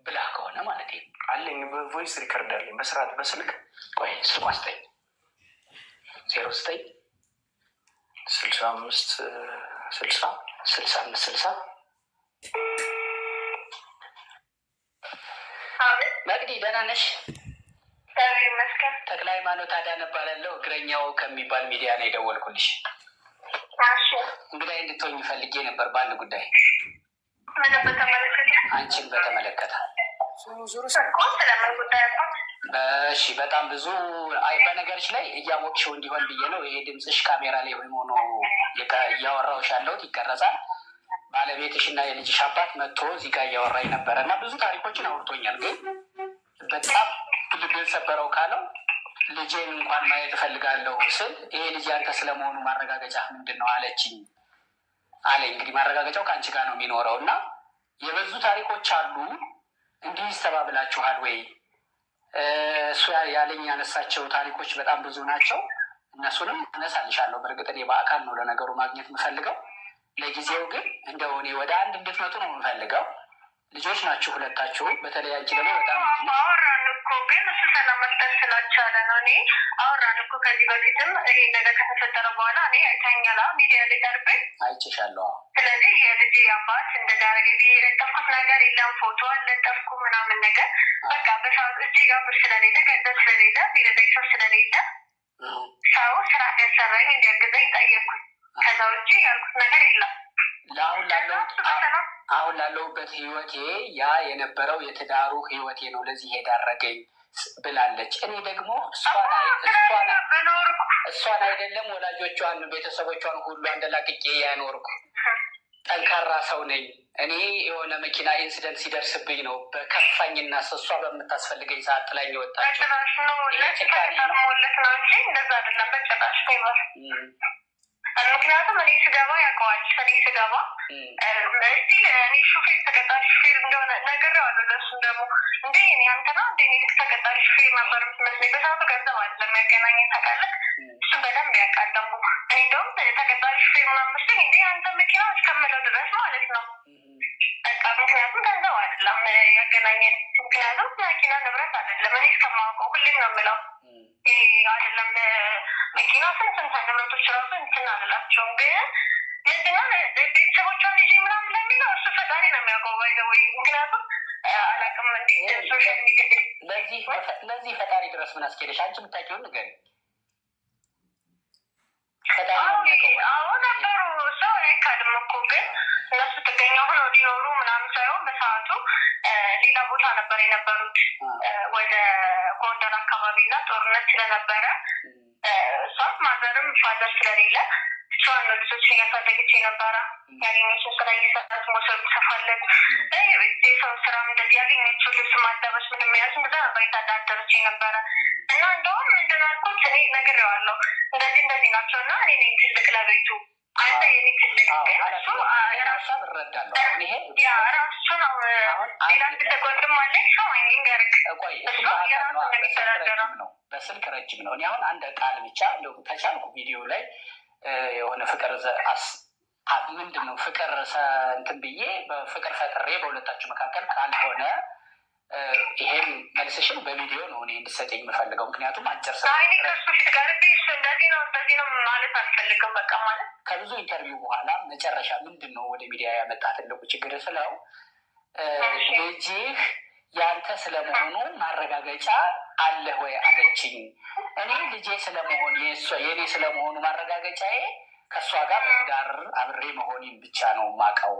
ብላ ከሆነ ማለት ነው አለኝ። በቮይስ ሪከርድ አለኝ በስርዓት በስልክ። ቆይ ስልኳ ስጠኝ። 09 65 60 65 60 መቅዲ ደህና ነሽ? ተክለ ሃይማኖት አዳነ እባላለሁ። እግረኛው ከሚባል ሚዲያ ነው የደወልኩልሽ። እንግዲህ እንድትሆኝ ፈልጌ ነበር በአንድ ጉዳይ። አንቺን በተመለከተ። እሺ በጣም ብዙ በነገርሽ ላይ እያወቅሽው እንዲሆን ብዬ ነው። ይሄ ድምፅሽ ካሜራ ላይ ወይም ሆኖ እያወራሁሽ ያለሁት ይቀረጻል። ባለቤትሽ እና የልጅሽ አባት መጥቶ እዚህ ጋር እያወራኝ ነበረ እና ብዙ ታሪኮችን አውርቶኛል። ግን በጣም ልቤን ሰበረው ካለው ልጄን እንኳን ማየት እፈልጋለሁ ስል ይሄ ልጅ አንተ ስለመሆኑ ማረጋገጫ ምንድን ነው አለችኝ አለኝ። እንግዲህ ማረጋገጫው ከአንቺ ጋር ነው የሚኖረው እና የበዙ ታሪኮች አሉ። እንዲህ ይስተባብላችኋል ወይ? እሱ ያለኝ ያነሳቸው ታሪኮች በጣም ብዙ ናቸው። እነሱንም እነሳልሻለሁ። በእርግጥ እኔ በአካል ነው ለነገሩ ማግኘት የምፈልገው። ለጊዜው ግን እንደው እኔ ወደ አንድ እንድትመጡ ነው የምፈልገው። ልጆች ናችሁ ሁለታችሁ። በተለይ አንቺ ደግሞ በጣም አወራን እኮ ግን እሱ ሰላም መስጠት ስላልቻለ ነው። እኔ አወራን እኮ ከዚህ በፊትም ይሄ ነገር ከተፈጠረ በኋላ እኔ አይታኛላ ሚዲያ ላይ ቀርቤ አይቼሻለሁ። ስለዚህ የልጅ አባት እንደዳረገ የለጠፍኩት ነገር የለም፣ ፎቶ አልለጠፍኩ ምናምን ነገር በቃ በሰዓት እጅ ጋር ብር ስለሌለ ገንዘብ ስለሌለ ሚረዳኝ ሰው ስለሌለ ሰው ስራ ያሰራኝ እንዲያግዘኝ ጠየቅኩኝ። ከዛ ውጭ ያልኩት ነገር የለም። አሁን ላለሁበት ህይወቴ ያ የነበረው የትዳሩ ህይወቴ ነው ለዚህ የዳረገኝ ብላለች። እኔ ደግሞ እሷን አይደለም ወላጆቿን ቤተሰቦቿን ሁሉ አንደላቅቄ ያኖርኩ ጠንካራ ሰው ነኝ። እኔ የሆነ መኪና ኢንሲደንት ሲደርስብኝ ነው በከፋኝና እሷ በምታስፈልገኝ ሰዓት ጥላኝ ወጣችው። ምክንያቱም እኔ ስገባ ያውቀዋል። እኔ ስገባ እስቲ እኔ ሹፌር ተቀጣሪ ሹፌር እንደሆነ ነግሬዋለሁ። ለእሱም ደግሞ እንደ እኔ አንተና እንደ እኔ ተቀጣሪ ሹፌር ነበር የምትመስለኝ። በሰዓቱ ገንዘብ አይደለም ያገናኘን ታውቃለህ። እሱ በደንብ ያውቃል። ደግሞ እኔ እንደውም ተቀጣሪ ሹፌር ምናምን መስለኝ እንደ አንተ መኪና እስከምለው ድረስ ማለት ነው። በቃ ምክንያቱም ገንዘብ አይደለም ያገናኘን። ምክንያቱም መኪና ንብረት አይደለም። እኔ እስከማውቀው ሁሌም ነው የምለው ይሄ አይደለም መኪና ስንት ንብረቶች ራሱ እንትን አልላቸውም። ግን ምንድነው ቤተሰቦቿን ልጅ ምናምን ለሚለው እሱ ፈጣሪ ነው የሚያውቀው። ባይዘወይ ምክንያቱም አላውቅም እንዴት ሶሻል ሚዲያ ለዚህ ፈጣሪ ድረስ ምን አስኬደሽ? አንቺ የምታውቂውን ንገሪኝ። አሁን ነበሩ ሰው አይካድም እኮ ግን እነሱ ጥገኛ ሆነው ሊኖሩ ምናምን ሳይሆን በሰዓቱ ሌላ ቦታ ነበር የነበሩት ወደ ጎንደር አካባቢ እና ጦርነት ስለነበረ እሷም ማዘርም ፋዘር ስለሌለ ብቻዋን ነው ልጆች እያሳደገች የነበረ። ያገኘችን ስራ እየሰራት ሞሰብ ሰፋለት የሰው ስራም እንደዚህ ያገኘችው ልብስ ማዳበስ ምንም ያዝ እንደዛ ነበር የታዳደረች የነበረ እና እንደውም ምንድን አልኩት እኔ ነግሬዋለሁ እንደዚህ ናቸው እና እኔ ነኝ ትልቅ ለቤቱ አንተ የኔ ትልቅ እሱ ሀሳብ እረዳለሁ። ራሱ ነው ሌላ ትልቅ ወንድም አለኝ ሰው አይንገርክ ነው በስልክ ረጅም ነው። እኔ አሁን አንድ ቃል ብቻ ተቻልኩ ቪዲዮ ላይ የሆነ ፍቅር ምንድን ነው ፍቅር እንትን ብዬ በፍቅር ፈጥሬ በሁለታችሁ መካከል ካልሆነ ይሄም መልስሽን በቪዲዮ ነው እኔ እንድሰጠኝ የምፈልገው። ምክንያቱም አጭር እንደዚህ ነው ማለት አልፈልግም። በቃ ማለት ከብዙ ኢንተርቪው በኋላ መጨረሻ ምንድን ነው ወደ ሚዲያ ያመጣ ትልቁ ችግር ስለው ልጅህ ያንተ ስለመሆኑ ማረጋገጫ አለህ ወይ አለችኝ። እኔ ልጄ ስለመሆን የኔ ስለመሆኑ ማረጋገጫዬ ከእሷ ጋር በትዳር አብሬ መሆኔን ብቻ ነው የማውቀው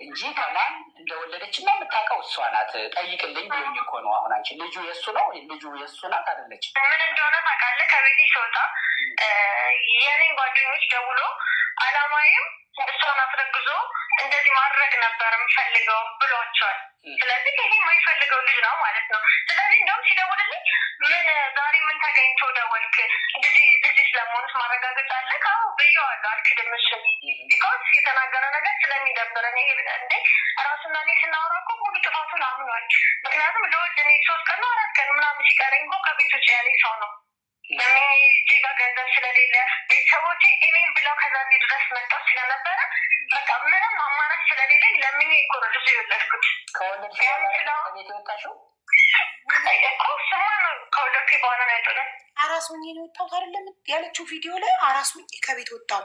እንጂ ከማን እንደወለደችማ የምታውቀው እሷ ናት። ጠይቅልኝ ብሎኝ እኮ ነው። አሁን አንቺ ልጁ የእሱ ነው ልጁ የእሱ ናት አይደለች? ምን እንደሆነ ታውቃለህ? ከቤቴ ስወጣ የኔን ጓደኞች ደውሎ አላማዬም እሷን አስረግዞ እንደዚህ ማድረግ ነበር የምፈልገው ብሏቸዋል። ስለዚህ ይሄ የማይፈልገው ልጅ ነው ማለት ነው። ስለዚህ እንደውም ሲደውልልኝ ምን ዛሬ ምን ተገኝቶ ደወልክ? ልጅ ስለመሆኑስ ማረጋገጫ አለ? ካሁ ብዬዋለሁ። አልክድም። እሱን ቢኮዝ የተናገረ ነገር ስለሚደብረን እንዴ ራሱና እኔ ስናወራ እኮ ሙሉ ጥፋቱን አምኗል። ምክንያቱም ለወልድ እኔ 3 ቀን 4 ቀን ምናምን ሲቀረኝ እኮ ከቤት ውጭ ያለኝ ሰው ነው። እጅጋ ገንዘብ ስለሌለ ቤተሰቦቼ እኔም ብለው ከዛ ድረስ መጣው ስለነበረ በቃ ምንም አማራጭ ስለሌለኝ ለምን ኮረጆ የወለድኩት ከወለድሽ ቤት የወጣሽው እኮ ስማ ነው። ከወለድኩ በኋላ ነው ያጡልን። አራስ ሆኜ ነው የወጣሁት አይደለም ያለችው ቪዲዮ ላይ። አራስ ሆኜ ከቤት ወጣሁ።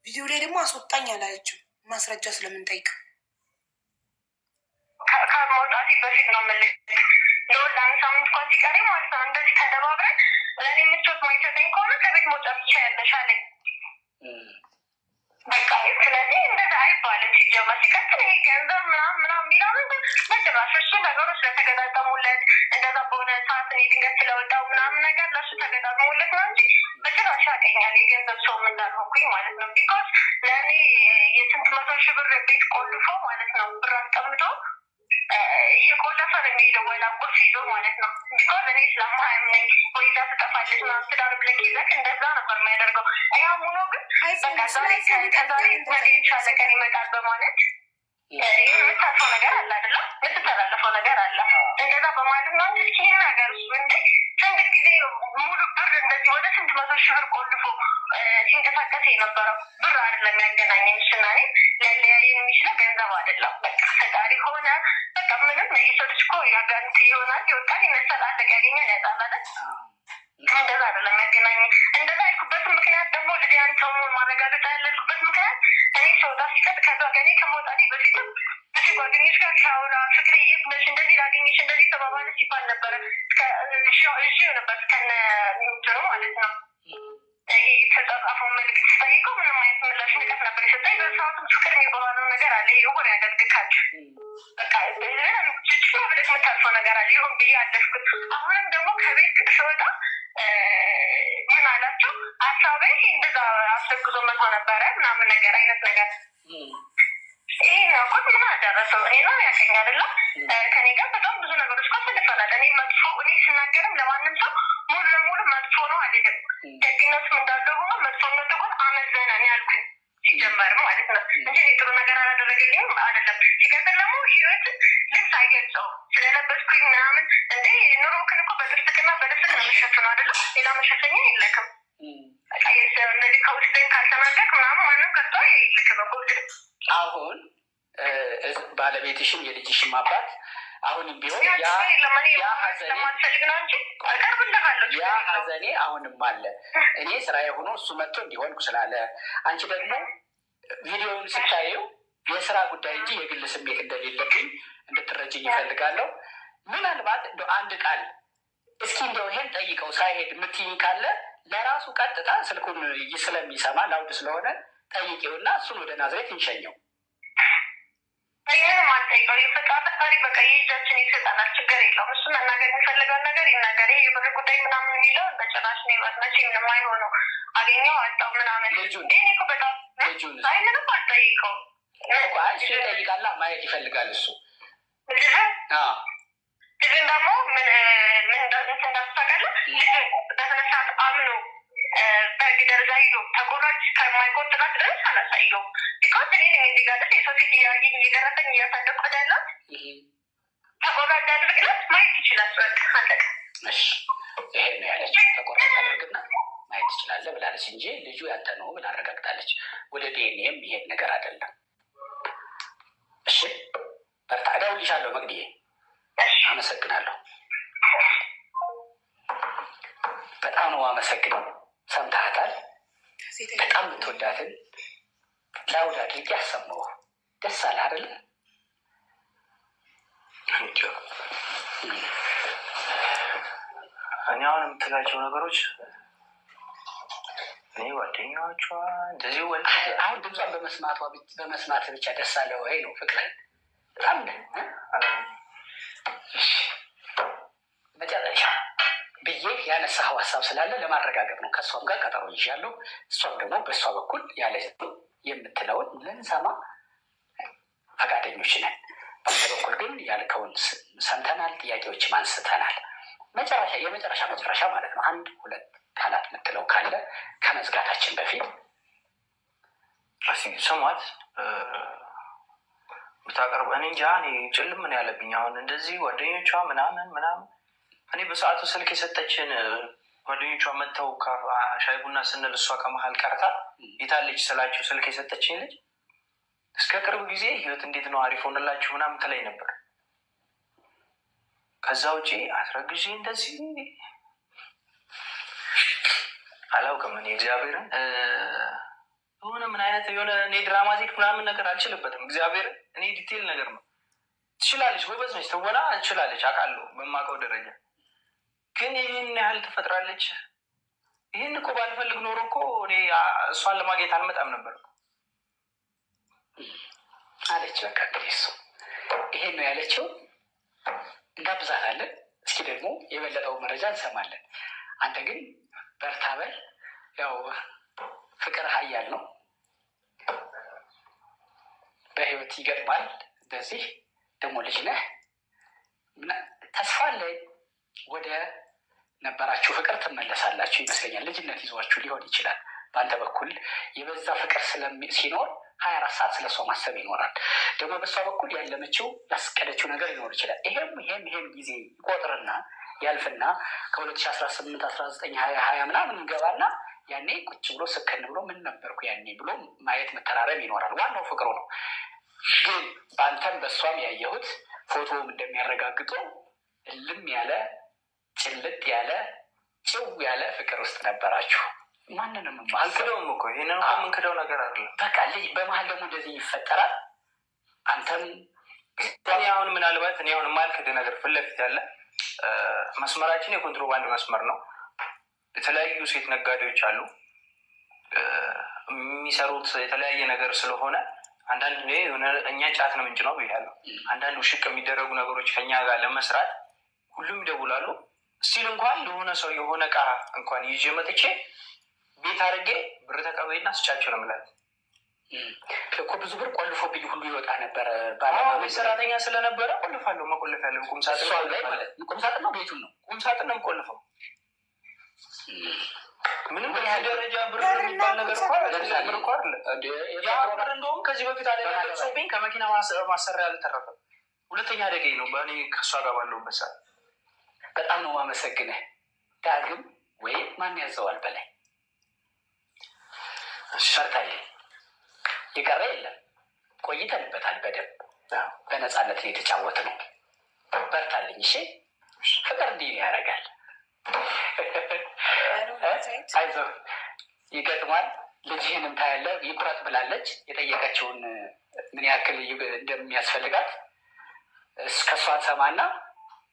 ቪዲዮ ላይ ደግሞ አስወጣኝ አላለችም። ማስረጃ ስለምንጠይቅ ከመውጣቴ በፊት ነው የምልህ። ለወልድ 1 ሳምንት እንኳን ሲቀረኝ ማለት ነው እንደዚህ ተደባብረን ለእኔ ምቾት ማይሰጠኝ ከሆነ ከቤት መውጣት ትችያለሽ አለኝ። በቃ ስለዚህ እንደዛ አይባልም ሲጀመር። ሲቀጥል ይሄ ገንዘብ ምናምን የሚለው በጭራሽ እሱ ነገሮች ስለተገጣጠሙለት እንደዛ በሆነ ሰዓት እኔ ድንገት ስለወጣው ምናምን ነገር ለእሱ ተገጣጥሙለት ነው እንጂ በጭራሽ ያውቀኛል የገንዘብ ሰው እንዳልሆንኩኝ ማለት ነው። ቢኮዝ ለእኔ የስንት 100 ሺህ ብር ቤት ቆልፎ ማለት ነው ብር አስቀምጦ እየቆለፈ ነው የሚሄደው ወላ ቁልፍ ይዞ ማለት ነው። ቢኮዝ እኔ ስለማያምነኝ ወይ እዛ ትጠፋለች ምናምን ትዳር ብለክ ይዘክ እንደዛ ነበር የሚያደርገው። ያ ሙኖ ግን በቃ ዛሬ ከዛሬ ነገ የተሻለ ቀን ይመጣል በማለት የምታልፈው ነገር አለ አይደለም፣ የምትተላለፈው ነገር አለ። እንደዛ በማለት ነው እንጂ ይህን ነገር እሱ እንደ ስንት ጊዜ ሙሉ ብር እንደዚህ ወደ ስንት 100 ሺህ ብር ቆልፎ ሲንቀሳቀስ የነበረው ብር አይደለም ያገናኘን። እሱና እኔ ሊያለያየን የሚችለው ገንዘብ አይደለም። በቃ ፈጣሪ ሆነ በቃ ምንም የሰው ልጅ እኮ ያጋንት ይሆናል፣ ይወጣል፣ ይነሳል፣ አለቅ ያገኛል፣ ያጣላለን። እንደዛ አይደለም ያገናኘ። እንደዛ ያልኩበትን ምክንያት ደግሞ ልዲያን ሰው ማረጋገጫ ያለልኩበት ምክንያት እኔ ሰውጣ ሲቀጥ ከዛ ገኔ ከመውጣቴ በፊትም ጓደኞች ጋር ሲያወራ ፍቅሬ የት ነሽ እንደዚህ ላገኘሽ እንደዚህ ተባባለ ሲባል ነበረ። እሺ ነበር እስከነ ምንትኑ ማለት ነው። ይሄ የተጻጻፈው መልዕክት ስጠይቀው ምንም አይነት ምላሽ ንቀት ነበር የሰጠኝ። በሰዓቱ ፍቅር የሚባለው ነገር አለ። ይሁን ያደርግካል በቃ ችች ብለሽ የምታልፈው ነገር አለ። ይሁን ብዬ አለፍኩት። አሁንም ደግሞ ከቤት ስወጣ ምን አላቸው ሀሳቤ እንደዛ አስረግዞ መቶ ነበረ ምናምን ነገር አይነት ነገር ይሄ ያልኩት ምን አደረሰው? እኔ ነው ያገኛልና ከኔ ጋር በጣም ብዙ ነገሮች አሳልፈናል። እኔ መጥፎ እኔ ስናገርም ለማንም ሰው ሙሉ ለሙሉ መጥፎ ነው አልልም። ደግነቱም እንዳለ ሆኖ መጥፎነቱ ግን አመዘነን ያልኩኝ ሲጀመር ማለት ነው እንጂ ጥሩ ነገር አላደረገልኝም አይደለም። ሲቀጥል ደግሞ ህይወትን ልብስ አይገልጸውም ስለለበስኩኝ ምናምን እንደ ኑሮክን እኮ በጥርስቅና በልብስክ ነው የሚሸፍነው አይደለም። ሌላ መሸፈኛ የለክም። እንደዚህ ከውስጥን ካልተናገርክ ምናምን ማንም ከቶ አይልክም። አሁን ባለቤትሽም የልጅሽም አባት አሁንም ቢሆን ያ ሀዘኔ አሁንም አለ። እኔ ስራዬ ሆኖ እሱ መጥቶ እንዲሆንኩ ስላለ አንቺ ደግሞ ቪዲዮውን ስታየው የስራ ጉዳይ እንጂ የግል ስሜት እንደሌለብኝ እንድትረጅኝ ይፈልጋለሁ። ምናልባት እንደ አንድ ቃል እስኪ እንደው ይሄን ጠይቀው ሳይሄድ የምትይኝ ካለ ለራሱ ቀጥታ ስልኩን ስለሚሰማ ላውድ ስለሆነ ጠይቄውና እሱን ወደ ናዝሬት እንሸኘው። ይህንም አልጠይቀው የፈጣሪ በቃ የእጃችን ይሰጠናል፣ ችግር የለውም። እሱ መናገር የሚፈልገውን ነገር ይናገር። ይሄ የብር ጉዳይ ምናምን የሚለውን በጭራሽ ነው መቼም የማይሆነው። አገኘው አጣው ምናምን አይ ምንም አልጠይቀው። እሱ ይጠይቃላ ማየት ይፈልጋል እሱ ልጅን ደግሞ ምን እንዳስታቀለ በስነስርዓት አምኖ በህግ ደረጃ ሂዶ ተቆራጭ ከማይቆጥራት ድረስ አላሳየው። ቢኮዝ እኔ እንዲጋደስ የሰው ፊት እያየኝ እየገረፈኝ እያሳደኩት ያላት ተቆራጭ አድርግለት ማየት ይችላል። በቃ አለቀ። ይሄ ነው ያለች። ተቆራጭ አድርግና ማየት ትችላለህ ብላለች እንጂ ልጁ ያንተ ነው ብላ አረጋግጣለች። ወደ ዲኤንኤም ይሄድ ነገር አይደለም። እሺ በርታ። እደውልልሻለሁ መቅድዬ። አመሰግናለሁ። በጣም ነው አመሰግነው። ሰምተሃታል? በጣም የምትወዳትን ላውድ አድርጌ አሰማሁ። ደስ አለ አይደለ? እኔ አሁን የምትላቸው ነገሮች እኔ ጓደኛዎቿ እንደዚህ አሁን ድምጿን በመስማት ብቻ ደስ አለ ወይ ነው ፍቅርን? በጣም መጨረሻ ብዬ ያነሳኸው ሀሳብ ስላለ ለማረጋገጥ ነው። ከእሷም ጋር ቀጠሮ ይዣለሁ። እሷም ደግሞ በእሷ በኩል ያለ የምትለውን ልንሰማ ፈቃደኞች ነን። በእሷ በኩል ግን ያልከውን ሰምተናል፣ ጥያቄዎችም አንስተናል። የመጨረሻ ማለት ነው። አንድ ሁለት ቃላት የምትለው ካለ ከመዝጋታችን በፊት ስሟት ብታቀርቡ። እኔ እንጃ እኔ ጭልም ምን ያለብኝ አሁን እንደዚህ ጓደኞቿ ምናምን እኔ በሰዓቱ ስልክ የሰጠችን ጓደኞቿ መጥተው ሻይ ቡና ስንል እሷ ከመሀል ቀርታ የታለች ስላቸው ስልክ የሰጠችን ልጅ እስከ ቅርብ ጊዜ ህይወት እንዴት ነው አሪፍ ሆንላችሁ ምናምን ትለኝ ነበር። ከዛ ውጪ አስረግዤ እንደዚህ አላውቅም። እኔ እግዚአብሔርን የሆነ ምን አይነት የሆነ እኔ ድራማቲክ ምናምን ነገር አልችልበትም። እግዚአብሔርን እኔ ዲቴል ነገር ነው። ትችላለች፣ ጎበዝ ነች፣ ትወና ትችላለች፣ አውቃለሁ በማውቀው ደረጃ። ግን ይህን ያህል ትፈጥራለች። ይህን እኮ ባልፈልግ ኖሮ እኮ እኔ እሷን ለማግኘት አልመጣም ነበር አለች። በቃ እንግዲህ እሱ ይሄን ነው ያለችው። እንጋብዛታለን። እስኪ ደግሞ የበለጠው መረጃ እንሰማለን። አንተ ግን በርታ በል። ያው ፍቅር ኃያል ነው፣ በህይወት ይገጥማል። እንደዚህ ደግሞ ልጅ ነህ፣ ተስፋ አለኝ ወደ ነበራችሁ ፍቅር ትመለሳላችሁ ይመስለኛል። ልጅነት ይዟችሁ ሊሆን ይችላል። በአንተ በኩል የበዛ ፍቅር ሲኖር 24 ሰዓት ስለ እሷ ማሰብ ይኖራል። ደግሞ በእሷ በኩል ያለመችው ያስቀደችው ነገር ሊኖር ይችላል። ይሄም ጊዜ ይቆጥርና ያልፍና ከ2018 19 20 ምናምን እንገባና ያኔ ቁጭ ብሎ ስክን ብሎ ምን ነበርኩ ያኔ ብሎ ማየት መተራረም ይኖራል። ዋናው ፍቅሩ ነው። ግን በአንተም በእሷም ያየሁት ፎቶውም እንደሚያረጋግጠው እልም ያለ ጭልጥ ያለ ጭው ያለ ፍቅር ውስጥ ነበራችሁ። ማንንም አልክደውም እኮ ይህንን የምንክደው ነገር አይደለም። በቃ ልጅ በመሀል ደግሞ እንደዚህ ይፈጠራል። አንተም አሁን ምናልባት እኔ አሁን የማልክድ ነገር ፊት ለፊት ያለ መስመራችን የኮንትሮባንድ መስመር ነው። የተለያዩ ሴት ነጋዴዎች አሉ የሚሰሩት የተለያየ ነገር ስለሆነ አንዳንድ እኛ ጫት ነው ምንጭ ነው ብያለሁ። አንዳንድ ውሽቅ የሚደረጉ ነገሮች ከኛ ጋር ለመስራት ሁሉም ይደውላሉ። ስቲል እንኳን ለሆነ ሰው የሆነ እቃ እንኳን ይዤ መጥቼ ቤት አድርጌ ብር ተቀበይና ስጫቸው ነው የምላት እኮ። ብዙ ብር ቆልፎብኝ ሁሉ ይወጣ ነበረ። ሰራተኛ ስለነበረ ቆልፋለሁ። መቆለፍ ያለ ቁምሳጥን ላይ ማለት ቁምሳጥን ነው፣ ቤቱን ነው ቁምሳጥን ነው ቆልፈው። ምንም ደረጃ ብር የሚባል ነገር እኮ አለ። ያ ብር እንደውም ከዚህ በፊት አደጋ ደርሶብኝ ከመኪና ማሰሪያ አልተረፈም። ሁለተኛ አደጋ ነው በእኔ ከእሷ ጋር ባለሁበት ሰዓት። በጣም ነው የማመሰግንህ ዳግም። ወይም ማን ያዘዋል በላይ ሸርታዬ የቀረ የለም። ቆይተንበታል በደንብ በነፃነት ነው የተጫወት ነው። በርታልኝ። እሺ ፍቅር እንዲህ ያደርጋል። አይዞህ ይገጥማል። ልጅህንም ታያለህ። ይቁረጥ ብላለች። የጠየቀችውን ምን ያክል እንደሚያስፈልጋት ከሷን ሰማና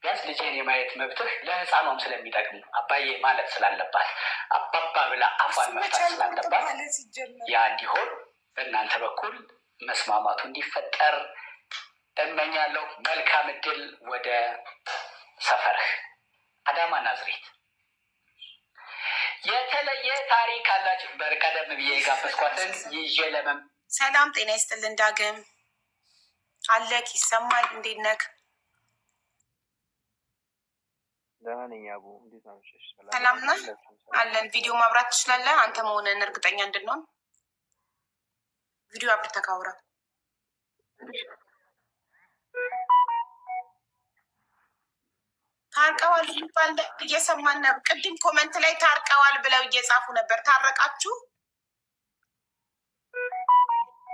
ቢያንስ ልጅህን የማየት መብትህ ለህፃኗም ስለሚጠቅም አባዬ ማለት ስላለባት አባባ ብላ አፏን መፍታት ስላለባት ያ እንዲሆን በእናንተ በኩል መስማማቱ እንዲፈጠር እመኛለሁ። መልካም እድል። ወደ ሰፈርህ አዳማ ናዝሬት። የተለየ ታሪክ አላችሁ። በቀደም ብዬ የጋበዝኳትን ይዤ ሰላም ጤና ይስጥልን። ዳግም አለክ ይሰማል? እንዴት ነክ? ሰላም ነህ? አለን። ቪዲዮ ማብራት ትችላለህ? አንተ መሆንህን እርግጠኛ እንድንሆን ቪዲዮ አብርተህ ካውራ። ታርቀዋል የሚባል እየሰማን ነበር። ቅድም ኮመንት ላይ ታርቀዋል ብለው እየጻፉ ነበር። ታረቃችሁ?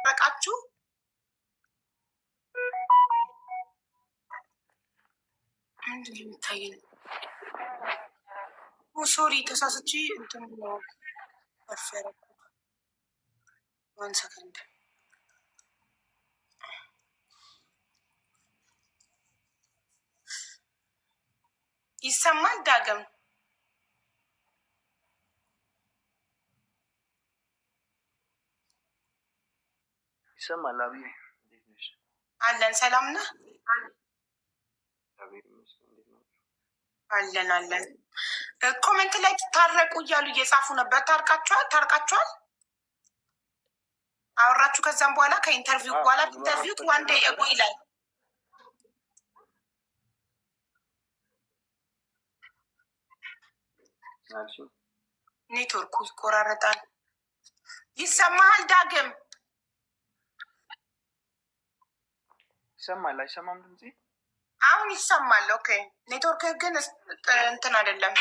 ታረቃችሁ? ምንድን ነው የሚታየን? ሶሪ ተሳስቼ እንትን ዋን ሰከንድ ይሰማል? ዳግም ይሰማል? አብዬ አለን። ሰላም ነህ? አለን አለን። ኮሜንት ላይ ታረቁ እያሉ እየጻፉ ነበር። ታርቃችኋል? ታርቃችኋል? አወራችሁ? ከዛም በኋላ ከኢንተርቪው በኋላ ኢንተርቪው ዋን ዴይ ኤጎ ይላል። ኔትወርኩ ይቆራረጣል። ይሰማሃል? ዳግም ይሰማል? አይሰማም? ድምፄ አሁን ይሰማል። ኦኬ። ኔትወርክ ግን እንትን አይደለም።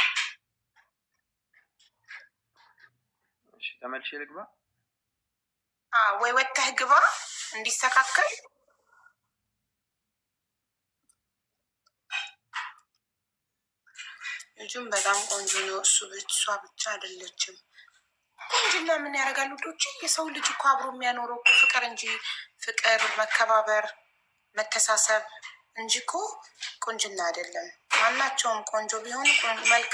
ተመልሼ ልግባ ወይ ወጥተህ ግባ እንዲስተካከል። ልጁም በጣም ቆንጆ ነው። እሷ ብቻ አይደለችም። ቆንጅና ምን ያደርጋል ውዶች? የሰው ልጅ እኮ አብሮ የሚያኖረው እኮ ፍቅር እንጂ ፍቅር፣ መከባበር፣ መተሳሰብ እንጂ እኮ ቁንጅና አይደለም። ማናቸውም ቆንጆ ቢሆኑ መልክ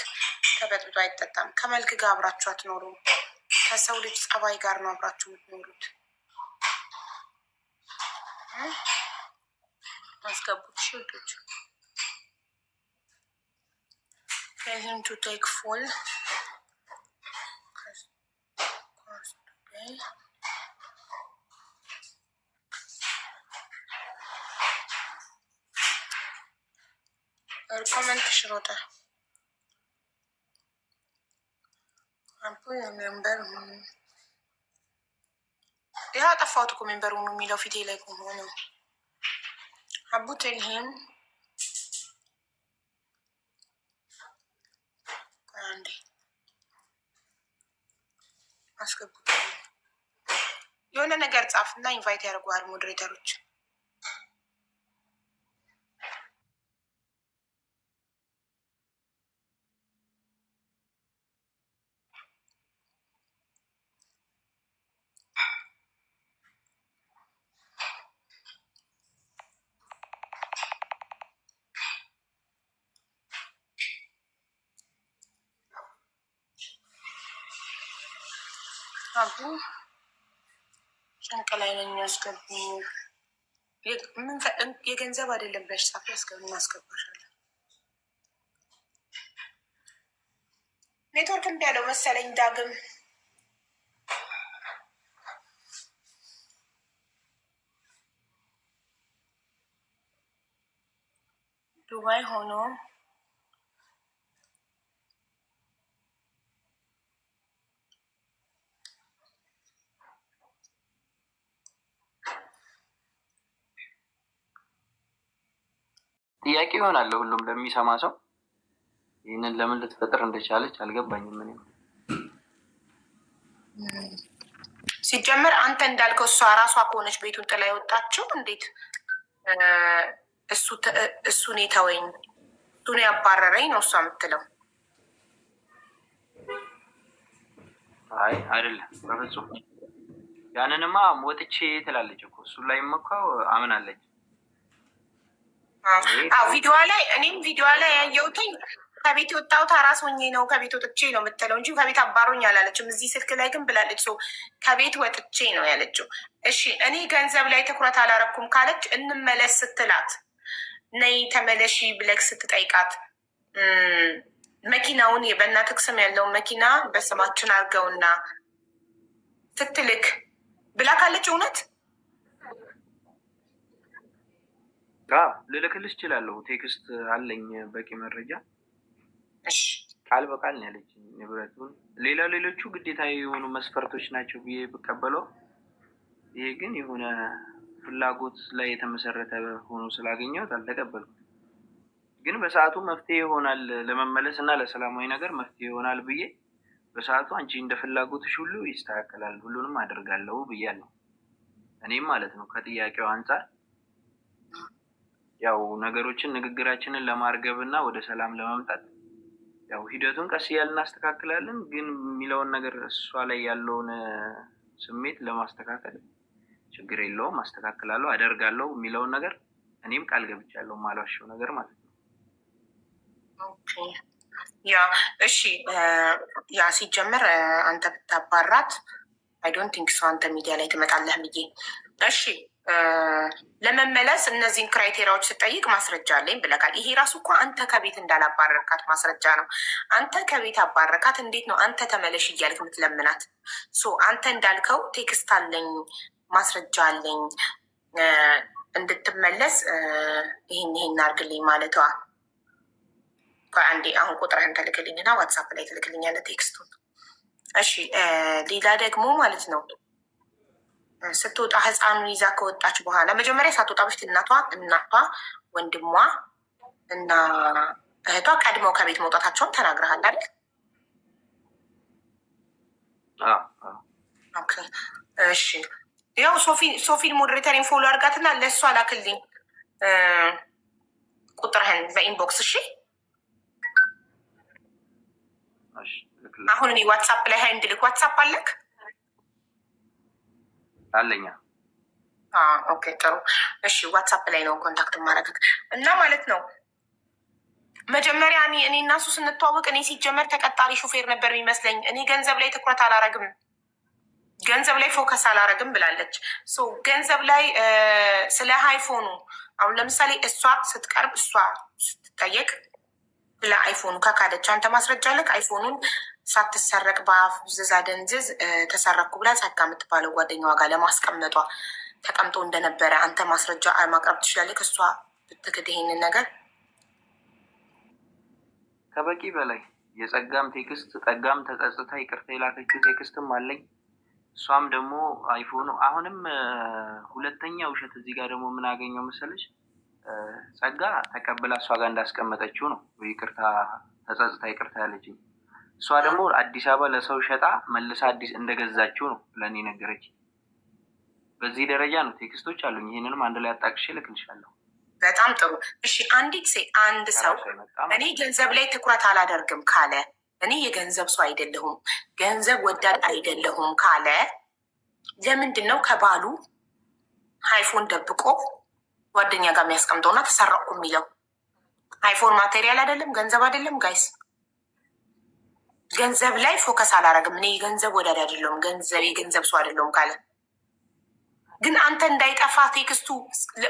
ተበጥብጦ አይጠጣም። ከመልክ ጋር አብራችሁ አትኖሩ። ከሰው ልጅ ጸባይ ጋር ነው አብራችሁ የምትኖሩት። አስገቡት ሽቶች ከዚህም ቱ ቴክ ፉል ኮመንት ሽሮታ አምፖ የሜምበር ያ ጠፋሁት እኮ ሜምበር ሆኑ የሚለው ፊቴ ላይ ሆኖ አቡ ቴልሂም አንዴ አስገቡት። የሆነ ነገር ጻፍና ኢንቫይት ያደርጉሃል ሞዴሬተሮች። አቡ ጭንቅ ላይ ነው የሚያስገቡ። የገንዘብ አይደለም ብለሽ ጻፊ እናስገባሻለን። ኔትወርክ እምቢ ያለው መሰለኝ ዳግም። ዱባይ ሆኖ ጥያቄ ይሆናል ሁሉም ለሚሰማ ሰው። ይህንን ለምን ልትፈጥር እንደቻለች አልገባኝም። እኔም ሲጀመር አንተ እንዳልከው እሷ ራሷ ከሆነች ቤቱን ጥላ የወጣችው እንዴት እሱን የተወኝ እሱን ያባረረኝ ነው እሷ የምትለው። አይ አይደለም፣ በፍጹም ያንንማ ወጥቼ ትላለች እኮ እሱ ላይ መካው አምናለች። ቪዲዮ ላይ እኔም ቪዲዮ ላይ ያየሁትኝ ከቤት የወጣሁት አራስ ሆኜ ነው ከቤት ወጥቼ ነው የምትለው እንጂ ከቤት አባሮኝ አላለችም። እዚህ ስልክ ላይ ግን ብላለች፣ ሰው ከቤት ወጥቼ ነው ያለችው። እሺ እኔ ገንዘብ ላይ ትኩረት አላረኩም ካለች እንመለስ ስትላት ነይ ተመለሺ ብለክ ስትጠይቃት መኪናውን በእናትህ ስም ያለውን መኪና በስማችን አድርገውና ስትልክ ብላ ካለች እውነት ልልክልሽ እችላለሁ። ቴክስት አለኝ በቂ መረጃ። ቃል በቃል ነው ያለችኝ ንብረቱን። ሌሎቹ ግዴታ የሆኑ መስፈርቶች ናቸው ብዬ ብቀበለው፣ ይሄ ግን የሆነ ፍላጎት ላይ የተመሰረተ ሆኖ ስላገኘሁት አልተቀበልኩም። ግን በሰዓቱ መፍትሄ ይሆናል ለመመለስ እና ለሰላማዊ ነገር መፍትሄ ይሆናል ብዬ በሰዓቱ አንቺ እንደ ፍላጎትሽ ሁሉ ይስተካከላል ሁሉንም አደርጋለሁ ብያለሁ። እኔም ማለት ነው ከጥያቄው አንጻር ያው ነገሮችን ንግግራችንን ለማርገብ እና ወደ ሰላም ለማምጣት ያው ሂደቱን ቀስ እያልን እናስተካክላለን። ግን የሚለውን ነገር እሷ ላይ ያለውን ስሜት ለማስተካከል ችግር የለውም፣ አስተካክላለሁ፣ አደርጋለሁ የሚለውን ነገር እኔም ቃል ገብቻለሁ፣ ማሏሸው ነገር ማለት ነው። ያ እሺ፣ ያ ሲጀምር አንተ ብታባራት አይ ዶንት ቲንክ ሶ አንተ ሚዲያ ላይ ትመጣለህ ብዬ። እሺ ለመመለስ እነዚህን ክራይቴሪያዎች ስጠይቅ ማስረጃ አለኝ ብለካል። ይሄ ራሱ እኮ አንተ ከቤት እንዳላባረርካት ማስረጃ ነው። አንተ ከቤት አባረካት፣ እንዴት ነው አንተ ተመለሽ እያልክ የምትለምናት? አንተ እንዳልከው ቴክስት አለኝ ማስረጃ አለኝ እንድትመለስ ይህን አድርግልኝ ማለቷ። አንዴ አሁን ቁጥርህን ተልክልኝና ዋትሳፕ ላይ ትልክልኛለህ ቴክስቱን። እሺ ሌላ ደግሞ ማለት ነው ስትወጣ ህፃኑን ይዛ ከወጣች በኋላ መጀመሪያ ሳትወጣ በፊት እናቷ ወንድሟ እና እህቷ ቀድመው ከቤት መውጣታቸውን ተናግረሃል አይደል? እሺ ያው ሶፊን ሞዴሬተሪን ፎሎ አድርጋትና ለእሷ ላክልኝ ቁጥርህን በኢንቦክስ። እሺ አሁን እኔ ዋትሳፕ ላይ ሀይ እንድልክ ዋትሳፕ አለክ? አለኛ። ኦኬ ጥሩ። እሺ ዋትሳፕ ላይ ነው ኮንታክት ማድረግ እና ማለት ነው መጀመሪያ እኔ እና እሱ ስንተዋወቅ እኔ ሲጀመር ተቀጣሪ ሹፌር ነበር የሚመስለኝ። እኔ ገንዘብ ላይ ትኩረት አላረግም፣ ገንዘብ ላይ ፎከስ አላረግም ብላለች። ገንዘብ ላይ ስለ አይፎኑ አሁን ለምሳሌ እሷ ስትቀርብ እሷ ስትጠየቅ ስለ አይፎኑ ከካደች አንተ ማስረጃ አለክ? አይፎኑን ሳትሰረቅ በአፍዝዛ ደንዝዝ ተሰረኩ ብላ ጸጋ የምትባለው ጓደኛዋ ጋር ለማስቀመጧ ተቀምጦ እንደነበረ አንተ ማስረጃ ማቅረብ ትችላለህ? እሷ ብትክድ ይሄንን ነገር ከበቂ በላይ የጸጋም ቴክስት ጸጋም ተጸጽታ ይቅርታ የላከችው ቴክስትም አለኝ። እሷም ደግሞ አይፎኑ አሁንም ሁለተኛ ውሸት እዚህ ጋር ደግሞ ምን አገኘው መሰለሽ? ጸጋ ተቀብላ እሷ ጋር እንዳስቀመጠችው ነው ይቅርታ ተጸጽታ ይቅርታ ያለችኝ። እሷ ደግሞ አዲስ አበባ ለሰው ሸጣ መልሳ አዲስ እንደገዛችው ነው ለእኔ ነገረች። በዚህ ደረጃ ነው ቴክስቶች አሉኝ። ይህንንም አንድ ላይ አጣቅሼ እልክልሻለሁ። በጣም ጥሩ። እሺ አንዲት አንድ ሰው እኔ ገንዘብ ላይ ትኩረት አላደርግም ካለ፣ እኔ የገንዘብ ሰው አይደለሁም ገንዘብ ወዳድ አይደለሁም ካለ ለምንድን ነው ከባሉ አይፎን ደብቆ ጓደኛ ጋር የሚያስቀምጠውና ተሰረቁ የሚለው? አይፎን ማቴሪያል አይደለም ገንዘብ አይደለም ጋይስ። ገንዘብ ላይ ፎከስ አላረግም እኔ የገንዘብ ወዳድ አይደለሁም የገንዘብ ሰው አይደለሁም ካለ ግን አንተ እንዳይጠፋ ቴክስቱ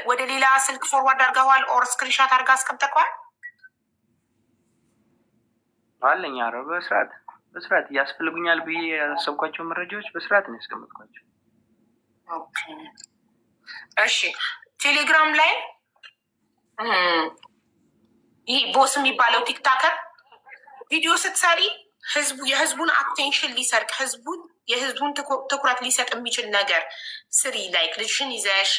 ወደ ሌላ ስልክ ፎርዋርድ አድርገዋል ኦር ስክሪንሻት አድርጋ አስቀምጠቀዋል አለኝ። ኧረ በስርዓት ያስፈልጉኛል ብዬ ያሰብኳቸው መረጃዎች በስርዓት ነው ያስቀመጥኳቸው። እሺ ቴሌግራም ላይ ይህ ቦስ የሚባለው ቲክታከር ቪዲዮ ስትሰሪ የህዝቡን አቴንሽን ሊሰርቅ የህዝቡን ትኩረት ሊሰጥ የሚችል ነገር ስሪ። ላይክ ልጅሽን ይዘሽ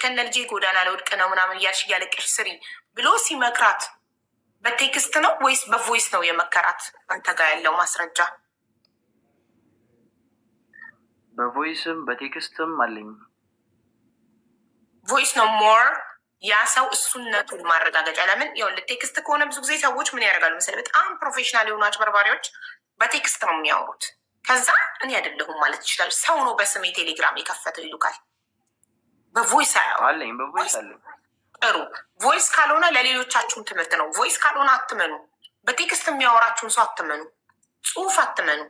ከነ ልጄ ጎዳና ለውድቅ ነው ምናምን እያልሽ እያለቀሽ ስሪ ብሎ ሲመክራት በቴክስት ነው ወይስ በቮይስ ነው የመከራት? አንተ ጋር ያለው ማስረጃ በቮይስም በቴክስትም አለኝ። ቮይስ ነው ሞር ያ ሰው እሱነቱን ማረጋገጫ ለምን ይኸውልህ፣ ቴክስት ከሆነ ብዙ ጊዜ ሰዎች ምን ያደርጋሉ መሰለህ? በጣም ፕሮፌሽናል የሆኑ አጭበርባሪዎች በቴክስት ነው የሚያወሩት። ከዛ እኔ አይደለሁም ማለት ይችላል። ሰው ነው በስሜ ቴሌግራም የከፈተው ይሉካል። በቮይስ አለኝ በቮይስ አለኝ። ጥሩ ቮይስ ካልሆነ ለሌሎቻችሁም ትምህርት ነው። ቮይስ ካልሆነ አትመኑ። በቴክስት የሚያወራችሁን ሰው አትመኑ። ጽሁፍ አትመኑ።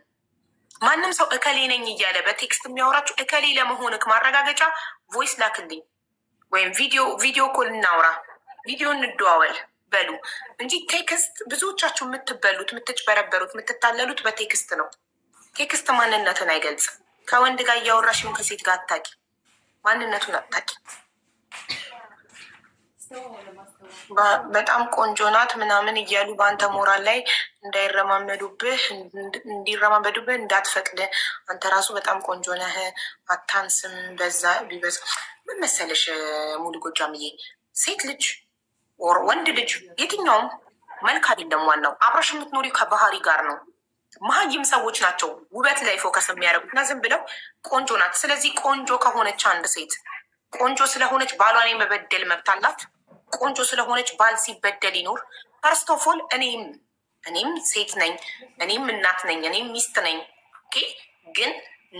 ማንም ሰው እከሌ ነኝ እያለ በቴክስት የሚያወራችሁ እከሌ ለመሆንክ ማረጋገጫ ቮይስ ላክልኝ ወይም ቪዲዮ ኮል እናውራ፣ ቪዲዮ እንደዋወል በሉ እንጂ ቴክስት ብዙዎቻችሁ የምትበሉት፣ የምትጭበረበሩት፣ የምትታለሉት በቴክስት ነው። ቴክስት ማንነትን አይገልጽም። ከወንድ ጋር እያወራሽም ከሴት ጋር አታቂ፣ ማንነቱን አታቂ። በጣም ቆንጆ ናት ምናምን እያሉ በአንተ ሞራል ላይ እንዲረማመዱብህ እንዳትፈቅድ። አንተ ራሱ በጣም ቆንጆ ነህ፣ አታንስም። በዛ ቢበዛ ምን መሰለሽ ሙሉ ጎጃምዬ፣ ሴት ልጅ ወንድ ልጅ የትኛውም መልክ አይደለም። ዋናው አብረሽ የምትኖሪው ከባህሪ ጋር ነው። መሀይም ሰዎች ናቸው ውበት ላይ ፎከስ የሚያደርጉት እና ዝም ብለው ቆንጆ ናት። ስለዚህ ቆንጆ ከሆነች አንድ ሴት ቆንጆ ስለሆነች ባሏን የመበደል መብት አላት። ቆንጆ ስለሆነች ባል ሲበደል ይኖር። ፈርስት ኦፍ ኦል እኔም ሴት ነኝ፣ እኔም እናት ነኝ፣ እኔም ሚስት ነኝ። ግን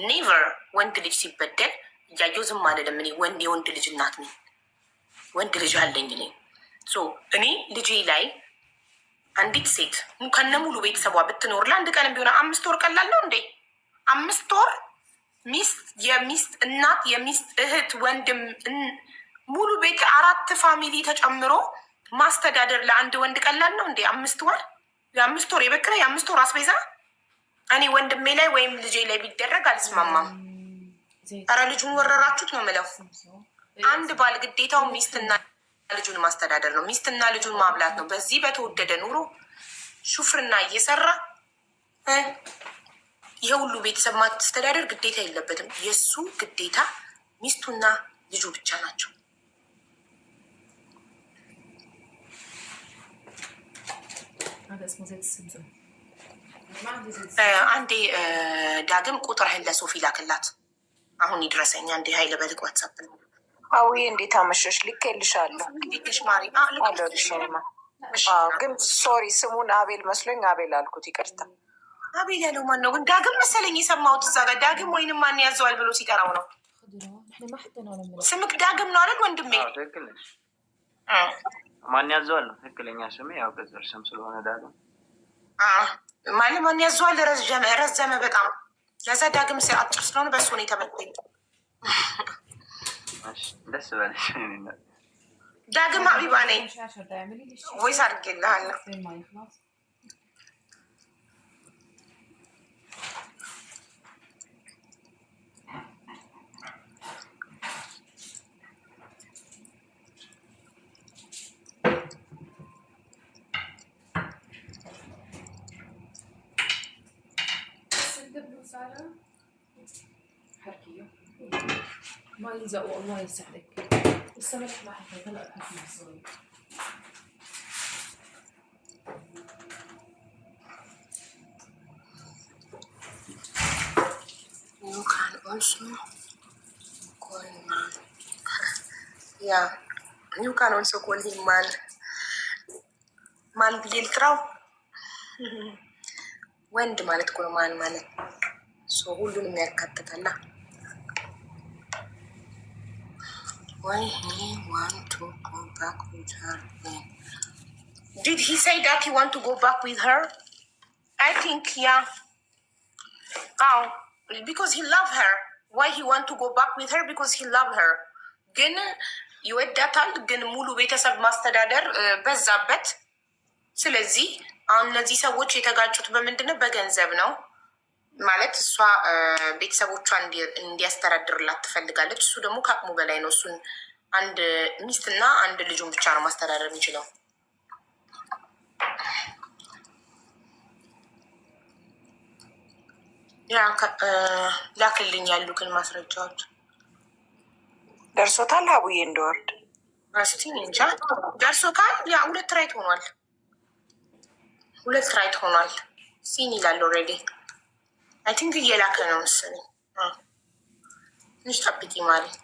ኔቨር ወንድ ልጅ ሲበደል እያየው ዝም አልልም። እኔ የወንድ ልጅ እናት ነኝ፣ ወንድ ልጅ አለኝ። እኔ ልጄ ላይ አንዲት ሴት ከነ ሙሉ ቤተሰቧ ብትኖር ለአንድ ቀን ቢሆን 5 ወር ቀላል ነው እንዴ? 5 ወር ሚስት፣ የሚስት እናት፣ የሚስት እህት፣ ወንድም ሙሉ ቤት 4 ፋሚሊ ተጨምሮ ማስተዳደር ለአንድ ወንድ ቀላል ነው እንዴ? 5 ወር የ5 ወር የበክረ የ5 ወር አስቤዛ እኔ ወንድሜ ላይ ወይም ልጄ ላይ ቢደረግ አልስማማም። ኧረ ልጁን ወረራችሁት ነው የምለው። አንድ ባል ግዴታው ሚስትና ልጁን ማስተዳደር ነው። ሚስትና ልጁን ማብላት ነው። በዚህ በተወደደ ኑሮ ሹፍርና እየሰራ ይሄ ሁሉ ቤተሰብ ማስተዳደር ግዴታ የለበትም። የእሱ ግዴታ ሚስቱና ልጁ ብቻ ናቸው። አንዴ ዳግም ቁጥርህን ለሶፊ ላክላት። አሁን ይድረሰኝ። አንዴ ሀይለ በልቅ ዋትሳፕ ነው። አዊ እንዴት አመሸሽ? ልኬልሻለሁ። ግን ሶሪ ስሙን አቤል መስሎኝ አቤል አልኩት። ይቅርታ። አቤል ያለው ማን ነው ግን? ዳግም መሰለኝ የሰማሁት እዛ ጋር። ዳግም ወይንም ማን ያዘዋል ብሎ ሲጠራው ነው። ስምክ ዳግም ነው አይደል ወንድሜ? ማን ያዘዋል ነው ትክክለኛ ስሜ። ያው ገዘር ስም ስለሆነ ዳግም ማለት ማን ያዘዋል ረዘመ በጣም። ለዛ ዳግም አጭር ስለሆነ በእሱ ነው የተመለኝ። ደስ በለሽ። ዳግም ሀቢባ ነኝ። ቮይስ አድርጌልሃለሁ። ما يلزقوا الله يسعدك. السمك ما حكيت هلا بحكي الصغير. You can also call man. Yeah, you can also call him man. ማን ብዬ ልጥራው? ወንድ ማለት እኮ ነው ማን ማለት። ሁሉንም ያካትታላ። Why he want to go back with her then? Did he say that he want to go back with her? I think, yeah. Oh, because he love her. Why he want to go back with her? Because he love her. ግን ይወዳታል። ግን ሙሉ ቤተሰብ ማስተዳደር በዛበት። ስለዚህ አሁን እነዚህ ሰዎች የተጋጩት በምንድን ነው? በገንዘብ ነው ማለት እሷ ቤተሰቦቿን እንዲያስተዳድርላት ትፈልጋለች። እሱ ደግሞ ከአቅሙ በላይ ነው። እሱን አንድ ሚስትና አንድ ልጁን ብቻ ነው ማስተዳደር የሚችለው። ያ ላክልኝ ያሉትን ማስረጃዎች። ደርሶታል አቡዬ እንደወርድ እስቲ እንጃ ደርሶታል። ያ 2 ራይት ሆኗል። 2 ራይት ሆኗል። ሲን ይላል ኦልሬዲ። አይ ቲንክ እየላከ ነው መሰለኝ። ትንሽ ጠብቂ ማለት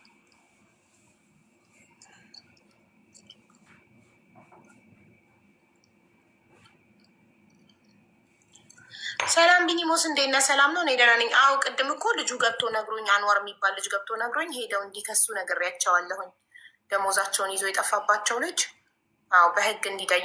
ሰላም ቢኒሞስ እንዴት ነህ? ሰላም ነው? እኔ ደህና ነኝ። አዎ ቅድም እኮ ልጁ ገብቶ ነግሮኝ፣ አንዋር የሚባል ልጅ ገብቶ ነግሮኝ ሄደው እንዲከሱ ነግሬያቸዋለሁኝ። ደሞዛቸውን ይዞ የጠፋባቸው ልጅ አዎ በህግ እንዲጠይቁ